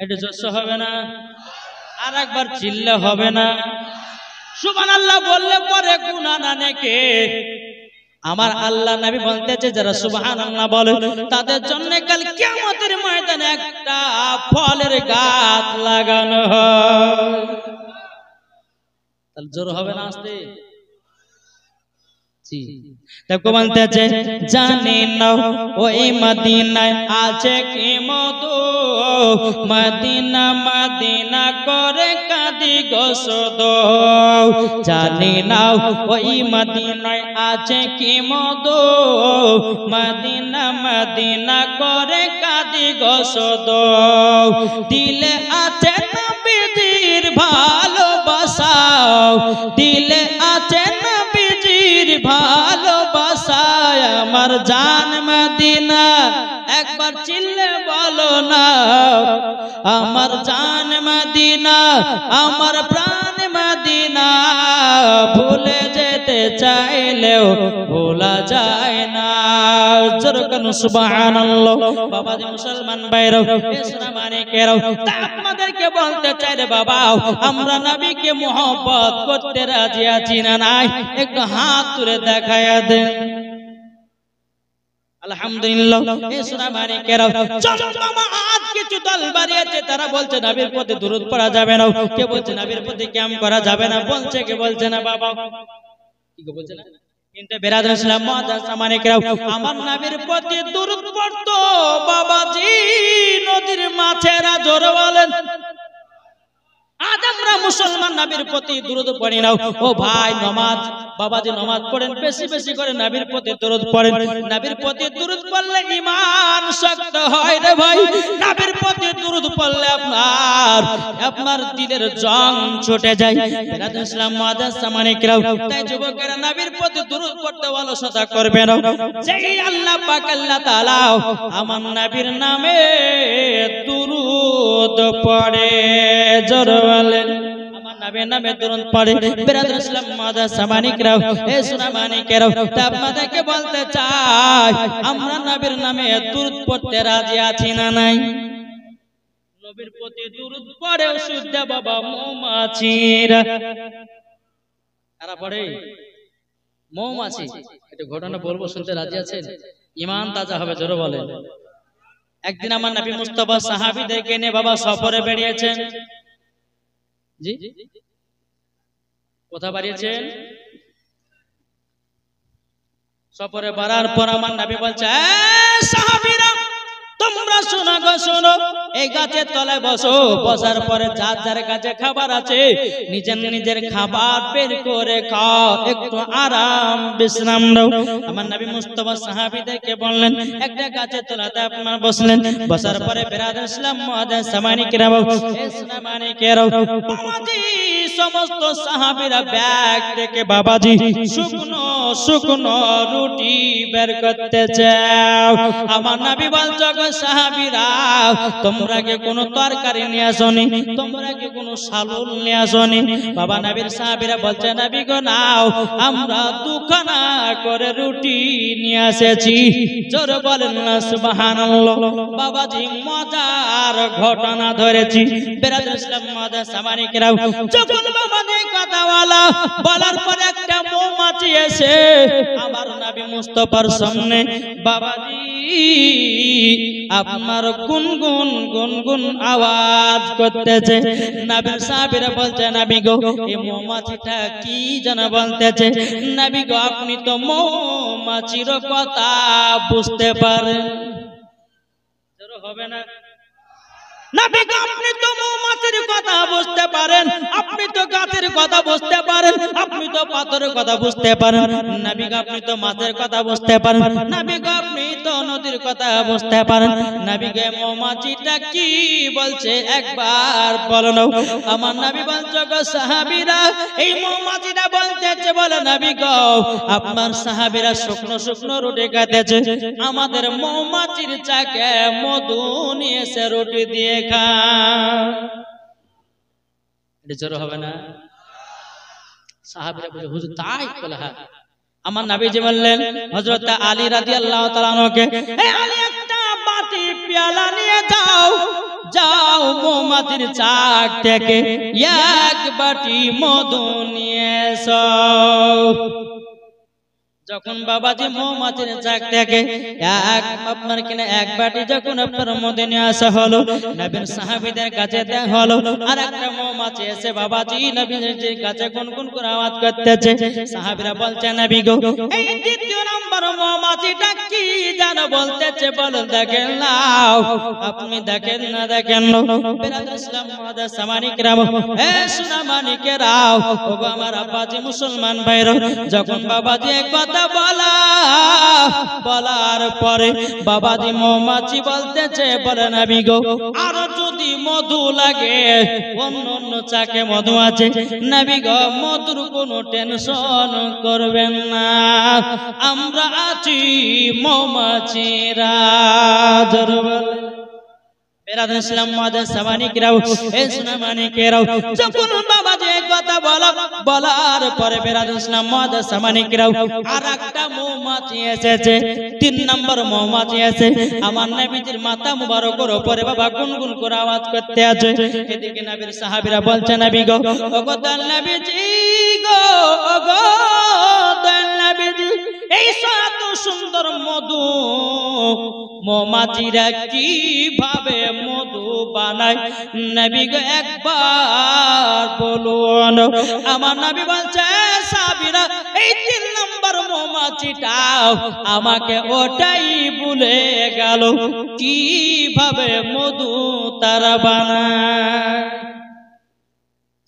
একটু জোশ হবে না, আর একবার চিল্লে হবে না। সুবহানাল্লাহ বললে পরে গুনাহ না নেকে। আমার আল্লাহ নবী বলতেছে যারা সুবহানাল্লাহ বলে তাদের জন্য কাল কিয়ামতের ময়দানে একটা ফলের গাছ লাগানো হয়। তাহলে জোর হবে না আসতে? জি, দেখো বলতেছে জানি না ওই মদিনায় আছে কি মধু, মদিনা মদিনা করে কাঁদি গো শুধু। জানি না ওই মদিনায় আছে কি মধু, মদিনা মদিনা করে কাঁদি গো শুধু। দিলে আছে নবীজির ভালোবাসা, দিলে আছে নবীজির ভালোবাসা। আমার জান মদিনা, একবার চিল্লে বলো না, আমার জান মদিনা, আমার প্রাণ মদিনা, ভুলে যেতে চাইলেও ভোলা যায় না। যেরকম সুবহানাল্লাহ। বাবাজি মুসলমান ভাইরাও, ইসলাম মানিকেরাও, তা আপনাদেরকে বলতে চাই রে বাবা, আমরা নবীকে মোহাব্বত করতে রাজি আছি না নাই? একটু হাত তুলে দেখায়া দেন। আলহামদুলিল্লাহ। ইসলাম মানিকেরাও, চলো মামা আজ কিছু দল বাড়িয়েছে, তারা বলছে নবীর প্রতি দুরূদ পড়া যাবে না, কে বলছে নবীর প্রতি ক্যাম্প করা যাবে না, বলছে কে বলছে না বাবা, কি বলছে না? কিন্তু বেরাদর ইসলাম মুআজ্জাজ মানিকেরাও, আমার নবীর প্রতি দুরূদ পড়তো বাবাজি নদীর মাছেরা। জোরে বলেন। আজ আমরা মুসলমান নবীর প্রতি দুরূদ পড়ি না। ও ভাই, নামাজ বাবাজি নামাজ পড়েন, বেশি বেশি করে নবীর প্রতি দুরূদ পড়েন। নবীর প্রতি দুরূদ পড়লে ঈমান শক্ত হয় রে ভাই। নবীর প্রতি দুরূদ পড়লে আপনার দিলের জং ছুটে যায়। বেরাদর ইসলাম মুআজ্জাজ মানিকেরাও, তাই যুবকেরা নবীর প্রতি দুরূদ পড়তে অলসতা করবে না। যেই আল্লাহ পাক আল্লাহ তাআলা আমার নবীর নামে দুরূদ পড়ে, জোরে বলেন আমার নবীর নামে দুরূদ পড়ে। বেরাদর ইসলাম মুআজ্জাজ মানিকেরাও, এ সোনা মানিকেরাও, তা আপনাদেরকে বলতে চাই, আমরা নবীর নামে দুরূদ পড়তে রাজি আছি না নাই? নবীর প্রতি দুরূদ পড়ে শুদ্ধ বাবা মৌমাছিরা। কারা পড়ে? মৌমাছি। একটা ঘটনা বলবো, শুনতে রাজি আছেন? ঈমান তাজা হবে, জোরে বলেন। একদিন আমার নবী মুস্তাফা সাহাবীদেরকে নিয়ে বাবা সফরে বেরিয়েছেন। জি, কোথা বাড়িয়েছেন? সফরে বাড়ার পর আমার নবী বলছে, সাহাবীরা তোমরা শোনো গো শোনো, এই গাছের তলায় বসো, বসার পরে যার যার কাছে খাবার আছে নিজের নিজের খাবার বের করে খাও, একটু আরাম বিশ্রাম নাও। আমার নবী মুস্তাফা সাহাবীদেরকে বললেন, একটা গাছের তলাতে আপনারা বসলেন, বসার পরে বেরাদর ইসলাম মুআজ্জাজ মানিকেরাও, ইসলাম মানিকেরাও, বাবাজি সমস্ত সাহাবীরা ব্যাগ থেকে বাবাজি শুকনো শুকনো রুটি বের করতেছে। আমার নবী বলছে গো সাহাবীরা, তোমরা কি কোনো তরকারি নিয়ে আসনি? তোমরা কি কোনো শালুল নিয়ে আসনি? বাবা নবীর সাহাবীরা বলছে নবী গো নাও, আমরা দুখানা করে রুটি নিয়ে এসেছি। জোরে বলেন না সুবহানাল্লাহ। বাবাজি মজার ঘটনা ধরেছি। বেরাদর ইসলাম মাদার সামানিকরা, যখন বাবাজি কথা বলার পরে একটা মৌমাছি এসে আমার নবী মুস্তাফার সামনে বাবাজি আপনার গুনগুন গুনগুন আওয়াজ করতেছে। নবী সাহাবীরা বলছে নবী গো এই মৌমাছিটা কি যেন বলতেছে। নবী গো আপনি তো মৌমাছির কথা বুঝতে পারেন। জোরে হবে না? নবী গো আপনি তো মৌমাছির কথা বুঝতে পারেন, আপনি তো গাছের কথা বুঝতে পারেন, আপনি তো পাথরের কথা বুঝতে পারেন। নবী গো আপনি তো মাছের কথা বুঝতে পারেন, নবী গো আপনি তো নদীর কথা বুঝতে পারেন। নবী গো মৌমাছিটা কি বলছে একবার বলো না। আমার নবী বলছে গো সাহাবীরা, এই মৌমাছিটা বলতেছে বলে নবী গো আপনার সাহাবীরা শুকনো শুকনো রুটি খাইতেছে, আমাদের মৌমাছির চাকে মধু নিয়েছে রুটি দিয়ে খা। এটা জোর হবে না? সাহাবীরা বলে হুজুর তাই বলে? হ্যাঁ। আমার নবীজি বললেন হযরত আলী রাদিয়াল্লাহু তাআলা আনহুকে, এ আলী একটা বাটি পেয়ালা নিয়ে যাও, যাও মৌমাছির চাক থেকে এক বাটি মধু নিয়ে এসো। যখন বাবাজি মৌমাছির চাক থেকে আপনার কিনা এক বাটি যখন আপনার মধু নিয়ে আসা হলো, নবীর সাহাবীদের কাছে দেয়া হলো। আর একটা মৌমাছি এসে বাবাজি নবীর কাছে গুনগুন করে আওয়াজ করতেছে। সাহাবীরা বলছে নবী গো এই দ্বিতীয় নম্বর মৌমাছিটা কি জানো বলতেছে, বলেন দেখেন নাও, আপনি দেখেন না দেখেন না। বেরাদর ইসলাম মাদার সামানিকরা, এ সোনা মানিকেরাও, ওগো আমার আব্বাজি মুসলমান ভাইরা, যখন বাবাজি কথা বলার পরে বাবাজি মৌমাছি বলতেছে বলে নবী গো আর যদি মধু লাগে, অন্য অন্য চাকে মধু আছে, নবী গো মধুর কোনো টেনশন করবেন না, আমরা আছি মৌমাছিরা। বেরাদর ইসলাম মাদার সামানিকরাও, এ সোনা মানিকেরাও, যখন বাবাজি কথা বলার পরে বেরাদর ইসলাম মাদার সামানিকরাও আর একটা মৌমাছি এসেছে, 3 নম্বর মৌমাছি এসে আমার নবীজির মাথা মুবারকের উপরে বাবা গুনগুন করে আওয়াজ করতে আছে। এদিকে নবীর সাহাবীরা বলছে নবী গো ওগো দয়াল নবীজি গো, ওগো দয়াল নবীজি এই এত সুন্দর মধু মৌমাছিরা কিভাবে মধু বানায়, নবী গো একবার বলুন। আমার নবী বলছে সাহাবীরা এই 3 নম্বর মৌমাছিটা আমাকে ওটাই ভুলে গেল, কিভাবে মধু তারা বানায়।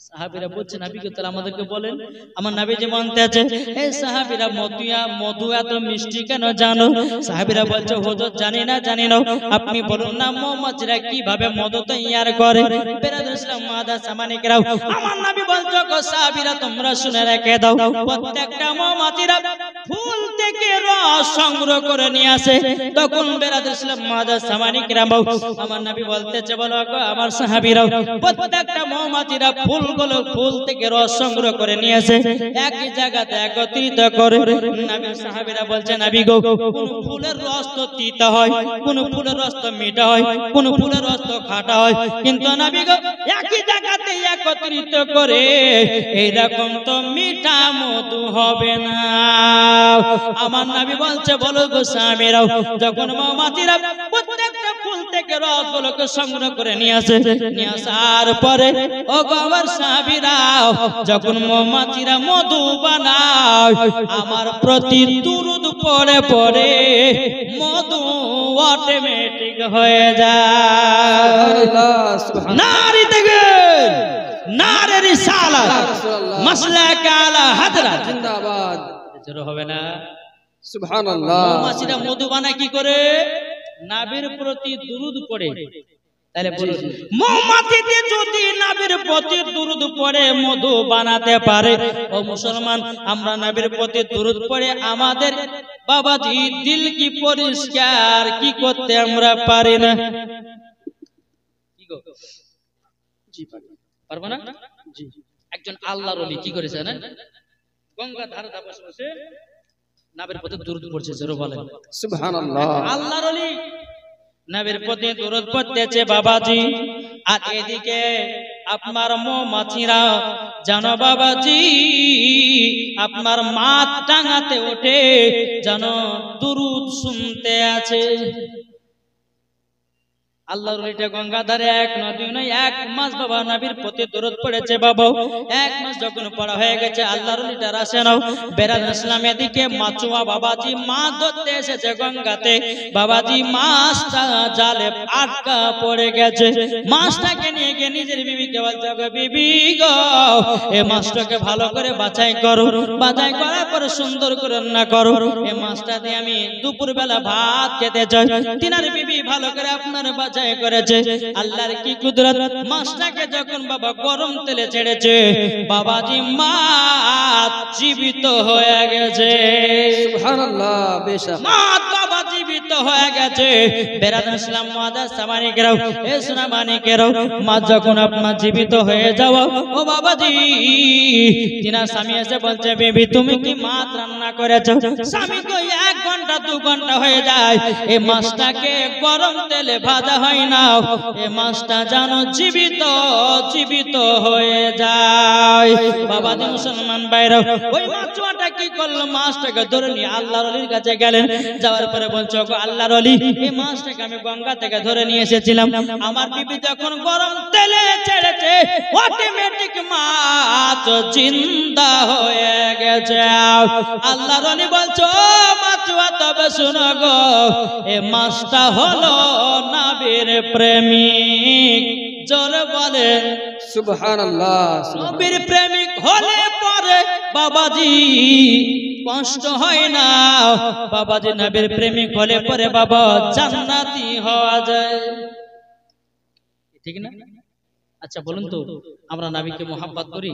সাহাবীরা বলছে নবী কে তাহলে আমাদেরকে বলেন। আমার নবী যে মানতে আছে, এই সাহাবীরা মধু এত মিষ্টি কেন জানো? সাহাবীরা বলছে হুজুর জানি না আপনি বলুন না মৌমাছিরা কিভাবে মধু তৈরি করে। বেরাদর ইসলাম মাদার সামানিকরা, আমার নবী বলছে গো সাহাবীরা তোমরা শুনে রেখে দাও, প্রত্যেকটা মৌমাছিরা ফুল থেকে রস সংগ্রহ করে নিয়ে আসে। তখন বেরাদর ইসলাম মাদার সামানিকরা আমার নবী বলতেছে বলো গো আমার সাহাবীরা প্রত্যেকটা মৌমাছিরা ফুল থেকে রস সংগ্রহ করে নিয়ে আসে, একই জায়গাতে একত্রিত করে। নবীর সাহাবীরা বলছে নবী গো কোন ফুলের রস তো তিতা হয়, কোন ফুলের রস তো মিঠা হয়, কোন ফুলের রস তো খাঁটা হয়, কিন্তু নবী গো একই জায়গাতে একত্রিত করে এইরকম তো মিঠা মধু হবে না। আমার নবী বলছে বলো গো সাহাবীরা যখন মৌমাছিরা প্রত্যেকটা ফুল থেকে রসগুলোকে সংগ্রহ করে নিয়ে আসে, নিয়ে আসার পরে ও গো আমার সাহাবীরা যখন মৌমাছিরা মধু বানায় আমার প্রতি দুরূদ পড়ে পড়ে মধু অটোমেটিক হয়ে যায়। নারী থেকে নারে রিসালাত মাসলাক আলা হাদরা জিন্দাবাদ। জোরে হবে না সুবহানাল্লাহ। মৌমাছিরা মধু বানায় কি করে? নবীর প্রতি দুরূদ পড়ে। তাহলে বলুন মৌমাছিতে যদি নবীর প্রতি দুরূদ পড়ে মধু বানাতে পারে, ও মুসলমান আমরা নবীর প্রতি দুরূদ পড়ে আমাদের বাবাজি দিল কি পরিষ্কার কি করতে আমরা পারি না? কি গো জি পারবো না? জি। একজন আল্লাহর ওলি কি করেছে না, গঙ্গা ধারে বসে বসে নবীর প্রতি দুরূদ পড়ছে, জোরে বলেন সুবহানাল্লাহ। আল্লাহর ওলি নবীর প্রতি দুরূদ পড়তেছে বাবাজি, আর এদিকে আপনার মৌমাছিরা জানো বাবাজি আপনার মাথ টাঙাতে ওঠে জানো দুরূদ শুনতে আছে। আল্লাহর ওলিটা গঙ্গাধারে এক নদী নয়, এক মাস বাবা নবীর প্রতি দুরূদ পড়েছে বাবা। এক মাস যখন পড়া হয়ে গেছে আল্লাহর ওলিটা আসে নাও বেরাদ ইসলাম এদিকে মাছুয়া বাবাজি মাছ ধরতে এসেছে গঙ্গাতে। বাবাজি মাছটা জালে আটকা পড়ে গেছে, মাছটাকে নিয়ে গিয়ে নিজের বিবিকে বলছে গো বিবি গো এই মাছটাকে ভালো করে বাছাই করো, বাছাই করার পরে সুন্দর করে রান্না করো, এই মাছটা দিয়ে আমি দুপুর বেলা ভাত খেতে চাই। তিনার বিবি ভালো করে আপনার বাছাই করেছে। আল্লাহর কি কুদরত, মাছটাকে যখন বাবা গরম তেলে ছেড়েছে বাবাজি মাছ জীবিত হয়ে গেছে। সুবহানাল্লাহ। বেশক মাছ বাবা জীবিত হয়ে গেছে। বেরাদার ইসলাম মাদার সামানিকেরাও এ সোনামানিকেরাও মাছ যখন আপনার জীবিত হয়ে যাও ও বাবাজি তিনার স্বামী এসে বলছে বেবি তুমি কি মাছ রান্না করেছো? স্বামী তো 1 ঘন্টা 2 ঘন্টা হয়ে যায় এই মাছটাকে গরম তেলে ভাজা হয় না, এই মাছটা জানো জীবিত জীবিত হয়ে যায়। বাবাজি মুসলমান ভাইরা ওই মাছটা কি করলো, মাছটাকে ধরে নিয়ে আল্লাহর ওলির কাছে গেলেন। যাওয়ার পরে বলছো গো আল্লাহর ওলি এই মাছটাকে আমি গঙ্গা থেকে ধরে নিয়ে এসেছিলাম, আমার বিবি যখন গরম তেলে ছেড়েছে অটোমেটিক মাছ জিন্দা হয়ে গেছে। আল্লাহর ওলি বলছো মাছুয়া তবে শুনো গো এই মাছটা হলো নবীর প্রেমিক, জোরে বলেন সুবহানাল্লাহ। নবীর প্রেমিক হলে পরে বাবাজি কষ্ট হয় না, বাবাজি নবীর প্রেমিক হলে পরে বাবা জান্নাতি হওয়া যায়, ঠিক না? আচ্ছা বলুন তো আমরা নবীকে মোহাব্বত করি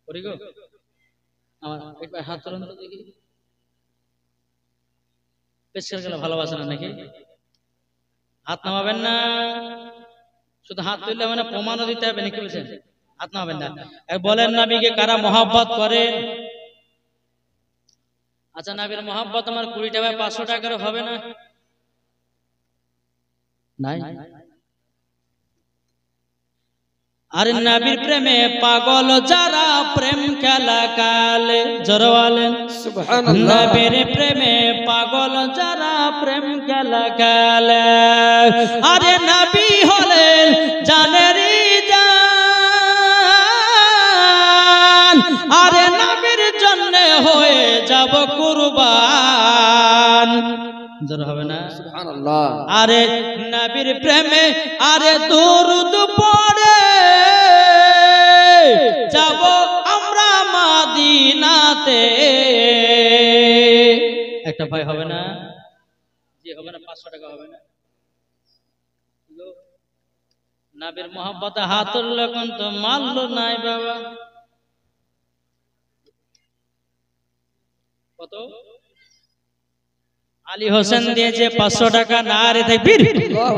করি গো? আমার একবার হাত তুলুন তো দেখি। পেশার গেলে ভালোবাসে না নাকি? হাত নামাবেন না, শুধু হাত তুললে মানে প্রমাণও দিতে হবে নাকি? বলছেন হাত নামাবেন না। বলেন নবীকে কারা মোহাব্বত করে? আচ্ছা নবীর মোহাব্বত আমার 20 টাকা 500 টাকার হবে না? নাই। আর নবীর প্রেমে পাগল যারা প্রেম খেলা কালে, জোরে বলেন সুবহানাল্লাহ। নবীর প্রেমে পাগল যারা প্রেম খেলা কালে, আরে নবী হলেন জানেরই জান, আরে নবীর জন্য হয়ে যাব কুরবান, জোরে হবে না সুবহানাল্লাহ। আরে নবীর প্রেমে আরে দুরূদ পড়ে যাব আমরা মদিনাতে। একটা ভাই হবে না? জি হবে না? 500 টাকা হবে না? নবীর মোহাব্বতে হাত তুললে কোন তো মারলো নাই বাবা। কত? আলী হোসেন দিয়েছে 500 টাকা। নারে তাকবীর,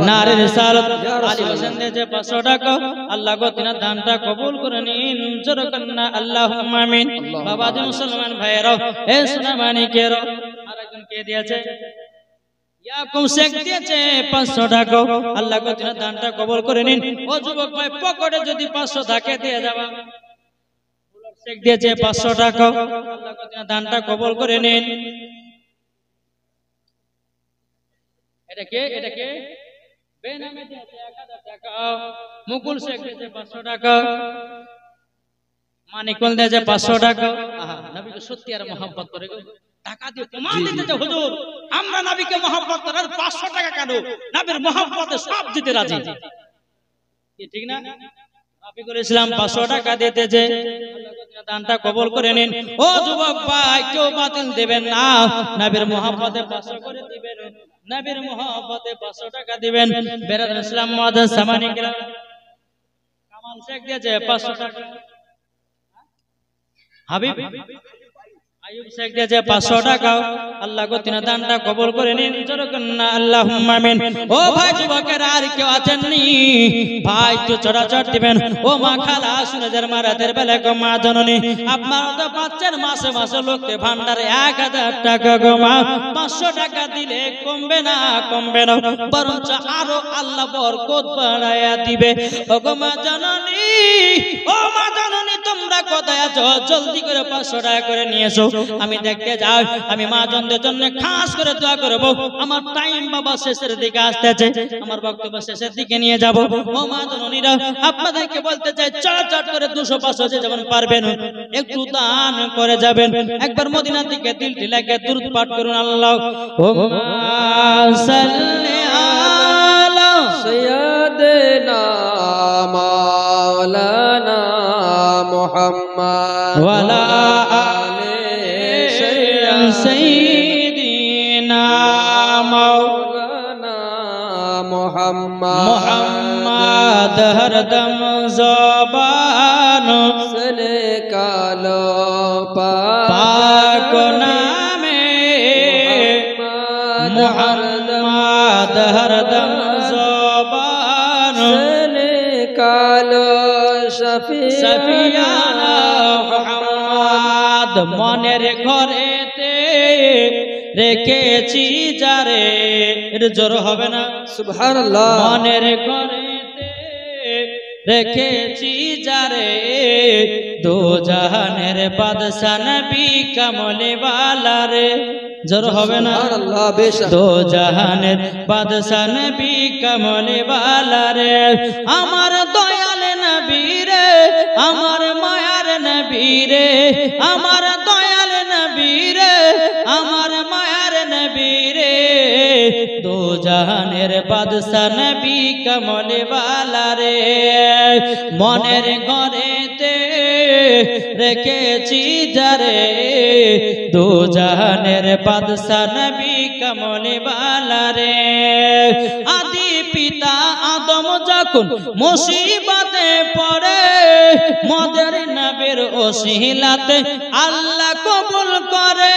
নারে রিসালাত। আলী হোসেন দিয়েছে 500 টাকা। আল্লাহ গো তিনার দানটা কবুল করে নিন, জোরে কন্না আল্লাহুম্মা আমিন। বাবাজি মুসলমান ভাইরা এ সোনামানিকেরা আরেকজন কে দিয়েছে? ইয়াকুব শেখ দিয়েছে 500 টাকা। আল্লাহ গো তিনার দানটা কবুল করে নিন। ও যুবক ভাই পকেটে যদি 500 থাকে দিয়ে যাবা। শেখ দিয়েছে 500 টাকা। আল্লাহ গো তিনার দানটা কবুল করে নিন। এটা কে? এটা কে? বেনামে দিয়েছে 1000 টাকা। মুকুল শেখ দিয়েছে 500 টাকা। মানিকুল দিয়েছে 500 টাকা। আহা নবীকে সত্যি আর মহব্বত করে গো, টাকা দিয়ে প্রমাণ দিতেছে হুজুর আমরা নবীকে মহব্বত করি। 500 টাকা কেন? নবীর মহব্বতে সব দিতে রাজি, কি ঠিক না? নবীর ইসলাম 500 টাকা দিতেছে। আল্লাহ দানটা কবুল করে নিন। ও যুবক ভাই কেউ বাতিল দিবেন না, নবীর মহব্বতে 500 করে দিবেন। নবীর মোহব্বতে 500 টাকা দিবেন বেরাদ ইসলাম মুআজ্জাজ সামানিক কামাল শেখ দিয়েছে 500 টাকা হাবিব আইয়ুব শেখ দিয়েছে 500 টাকা আল্লাহ গো তিনা দানটা কবুল করে নিন জোরকন না আল্লাহুম্মা আমিন ও ভাই যুবকেরা আর কেউ আছেন নি ভাই তো চড়াচড় দিবেন ও মা খালা সুনেদের মা রাতের বেলা গো মা জননী আপনারা তো পাচ্ছেন মাসে মাসে লোককে ভান্ডারে 1000 টাকা গো মা 500 টাকা দিলে কমবে না বরঞ্চ আরো আল্লাহ বরকত বাড়ায়া দিবে ও গো মা জননী তোমরা কোথায় আছো জলদি করে 500 টাকা করে নিয়ে এসো আমি দেখতে যাই আমি মা জনদের জন্য খাস করে দোয়া করব আমার টাইম বাবা শেষের দিকে আসতেছে আমার বক্তব্য শেষের দিকে নিয়ে যাব ও মা জননীরা আপনাদেরকে বলতে চাই চট করে 200 500 যে যেমন পারবেন একটু দান করে যাবেন একবার মদিনার দিকে দিলটি লাগে দুরূদ পাঠ করুন আল্লাহুম্মা সাল্লি আলা সাইয়্যিদিনা মাওলানা মুহাম্মদ ওয়ালা আলি সাইয়্যিদিনা মাওলানা মুহাম্মদ হরদম জবান সলে কালো পাক নামে মুহাম্মদ হরদম জবান সলে কালো সফিয়ানা মুহাম্মদ মনের ঘরেতে রেখেছি যারে এর জোর হবে না সুবহানাল্লাহ মনের ঘরেতে রেখেছি যারে দো জাহানের বাদশা নবী কামলে ওয়ালা রে জোর হবে না সুবহানাল্লাহ বেশক দো জাহানের বাদশা নবী কামলে ওয়ালা রে আমার দয়াল নবী রে আমার মায়ার নবী রে আমার দয়াল নবী রে আমার মায়ার নবী রে দো জাহানের বাদশা নবী কামলে ওয়ালা রে মনের ঘরেতে রেখেছি যারে দো জাহানের বাদশা নবী কামলে ওয়ালা রে আদি পিতা আদম যখন মুসিবতে পড়ে মদের নবীর ওসিলাতে আল্লাহ কবুল করে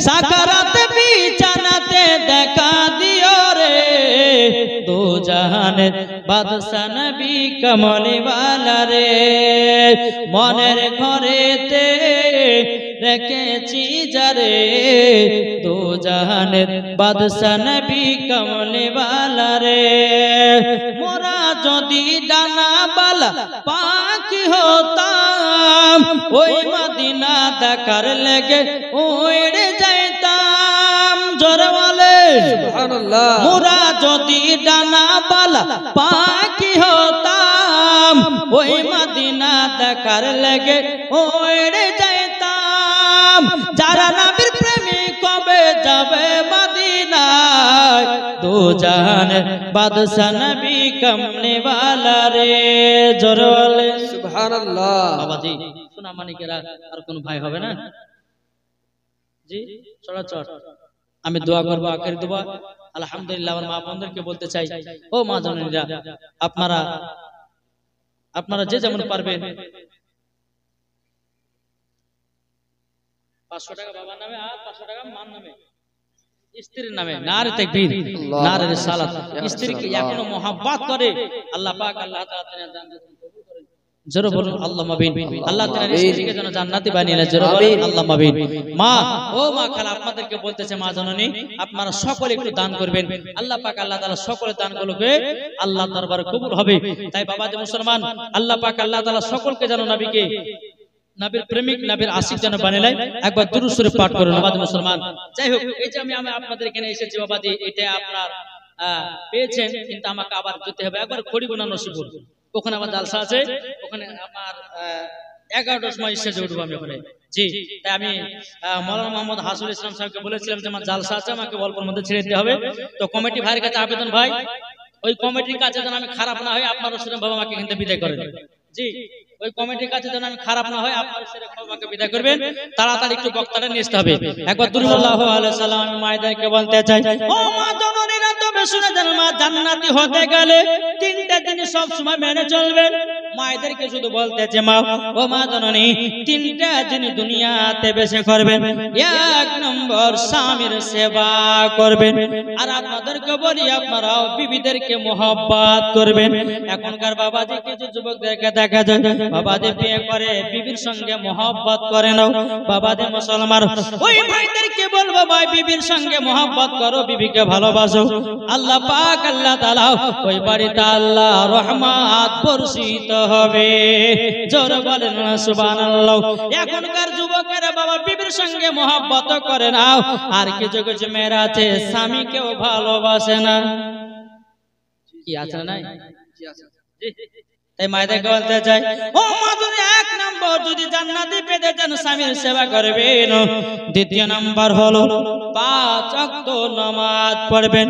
সাকারাতে বিছানাতে দেখা দিও রে দো জাহানের বাদশা নবী কামলে ওয়ালা রে মনের ঘরেতে রেখেছি যারে দো জাহানের বাদশা নবী কামলে ওয়ালা রে মোরা যদি ডানা বালা পাখি হতাম ওই মদিনা দেখার লেগে উড়ে যাইতাম জোরে বলে সুবহানাল্লাহ মোরা যদি ডানা বালা পাখি হতাম ওই মদিনা দেখার লেগে উড়ে যাইতাম যারা নবীর প্রেমিক কবে যাবে মদিনায় দো জাহানের বাদশা নবী কামলে ওয়ালা রে জোরে বলে সুবহানাল্লাহ বাবাজি সোনা মানিকেরা আর কোন ভাই হবে না জি চড়াচড় আমি দোয়া করব আখেরি দোয়া আলহামদুলিল্লাহ আমার মা বোনদেরকে বলতে চাই ও মা জননীরা আপনারা যে যেমন পারবেন 500 টাকা বাবার নামে আর 500 টাকা মার নামে স্ত্রীর নামে নারে তাকবীর নারে রিসালাত স্ত্রীকে এখনো মোহাব্বত করে আল্লাহ পাক আল্লাহ তাআলা তার জান্নাত কবুল করেন জোরে বলুন আল্লাহুম্মা আমিন আল্লাহ তাআলা স্ত্রীকে যেন জান্নাতি বানিয়ে নেয় জোরে বলুন আল্লাহুম্মা আমিন মা ও মা খালা আপনাদেরকে বলতেছে মা জননী আপনারা সকলে একটু দান করবেন আল্লাহ পাক আল্লাহ তাআলা সকলে দানগুলোকে আল্লাহ দরবারে কবুল হবে তাই বাবা যে মুসলমান আল্লাহ পাক আল্লাহ তাআলা সকলকে যেন নবীকে নবীর প্রেমিক নবীর আশিক যেন বানায় একবার দুরূদ শরীফ পাঠ করুন বাবা মুসলমান যাই হোক এই যে আমি আপনাদের এখানে এসেছি বাবাজি এটা আপনার পেয়েছেন কিন্তু আমাকে আবার যেতে হবে একবার খড়িগুনা নসিপুর ওখানে আমার জালসা আছে ওখানে আমার 11টার সময় স্টেজে উঠবো আমি ওখানে জি তাই আমি মাওলানা মোহাম্মদ হাসুল ইসলাম সাহেবকে বলেছিলাম যে আমার জালসা আছে আমাকে অল্পের মধ্যে ছেড়ে দিতে হবে তো কমিটি ভাইয়ের কাছে আবেদন ভাই ওই কমিটির কাছে যেন আমি খারাপ না হয় আপনারা সেরকম ভাবে আমাকে এখান থেকে বিদায় করেন জি ওই কমিটির কাছে যেন আমি খারাপ না হয়, আপনারা সেরকম আমাকে বিদায় করবেন, তাড়াতাড়ি একটু বক্তাটা নিয়ে আসতে হবে। একবার সাল্লাল্লাহু আলাইহি ওয়াসাল্লাম আমি মায়েদেরকে বলতে চাই, ও মা জননীরা তবে শুনে যান, মা জান্নাতি হতে গেলে তিনটা জিনিস সব সময় মেনে চলবেন। মায়েদেরকে শুধু বলতেছে, মা ও মা জননী তিনটা জিনিস দুনিয়াতে বেশি করবেন। এক নম্বর স্বামীর সেবা করবেন, আর আপনাদেরকে বলি আপনারাও বিবিদেরকে মহব্বত করবেন। এখনকার বাবাজি কিছু যুবকদেরকে দেখা যায় বাবাজি বিয়ে করে বিবির সঙ্গে মহব্বত করে না। বাবাজি মুসলমান ওই ভাইদেরকে বলবো, ভাই বিবির সঙ্গে মহব্বত করো, বিবিকে ভালোবাসো, আল্লাহ পাক আল্লাহ তাআলা ওই বাড়িতে আল্লাহ রহমত বর্ষিত হবে। জোরে বলেন না সুবহানাল্লাহ। এখনকার যুবকেরা বাবা বিবির সঙ্গে মহব্বত করে না, আর কিছু কিছু মেয়েরা আছে স্বামীকেও ভালোবাসে না। কি আছে না? তাই মায়েদেরকে বলতে চাই, ও মা যদি এক নম্বর যদি জান্নাতি পেতে চান স্বামীর সেবা করবেন, দ্বিতীয় নাম্বার হলো 5 ওয়াক্ত নামাজ পড়বেন।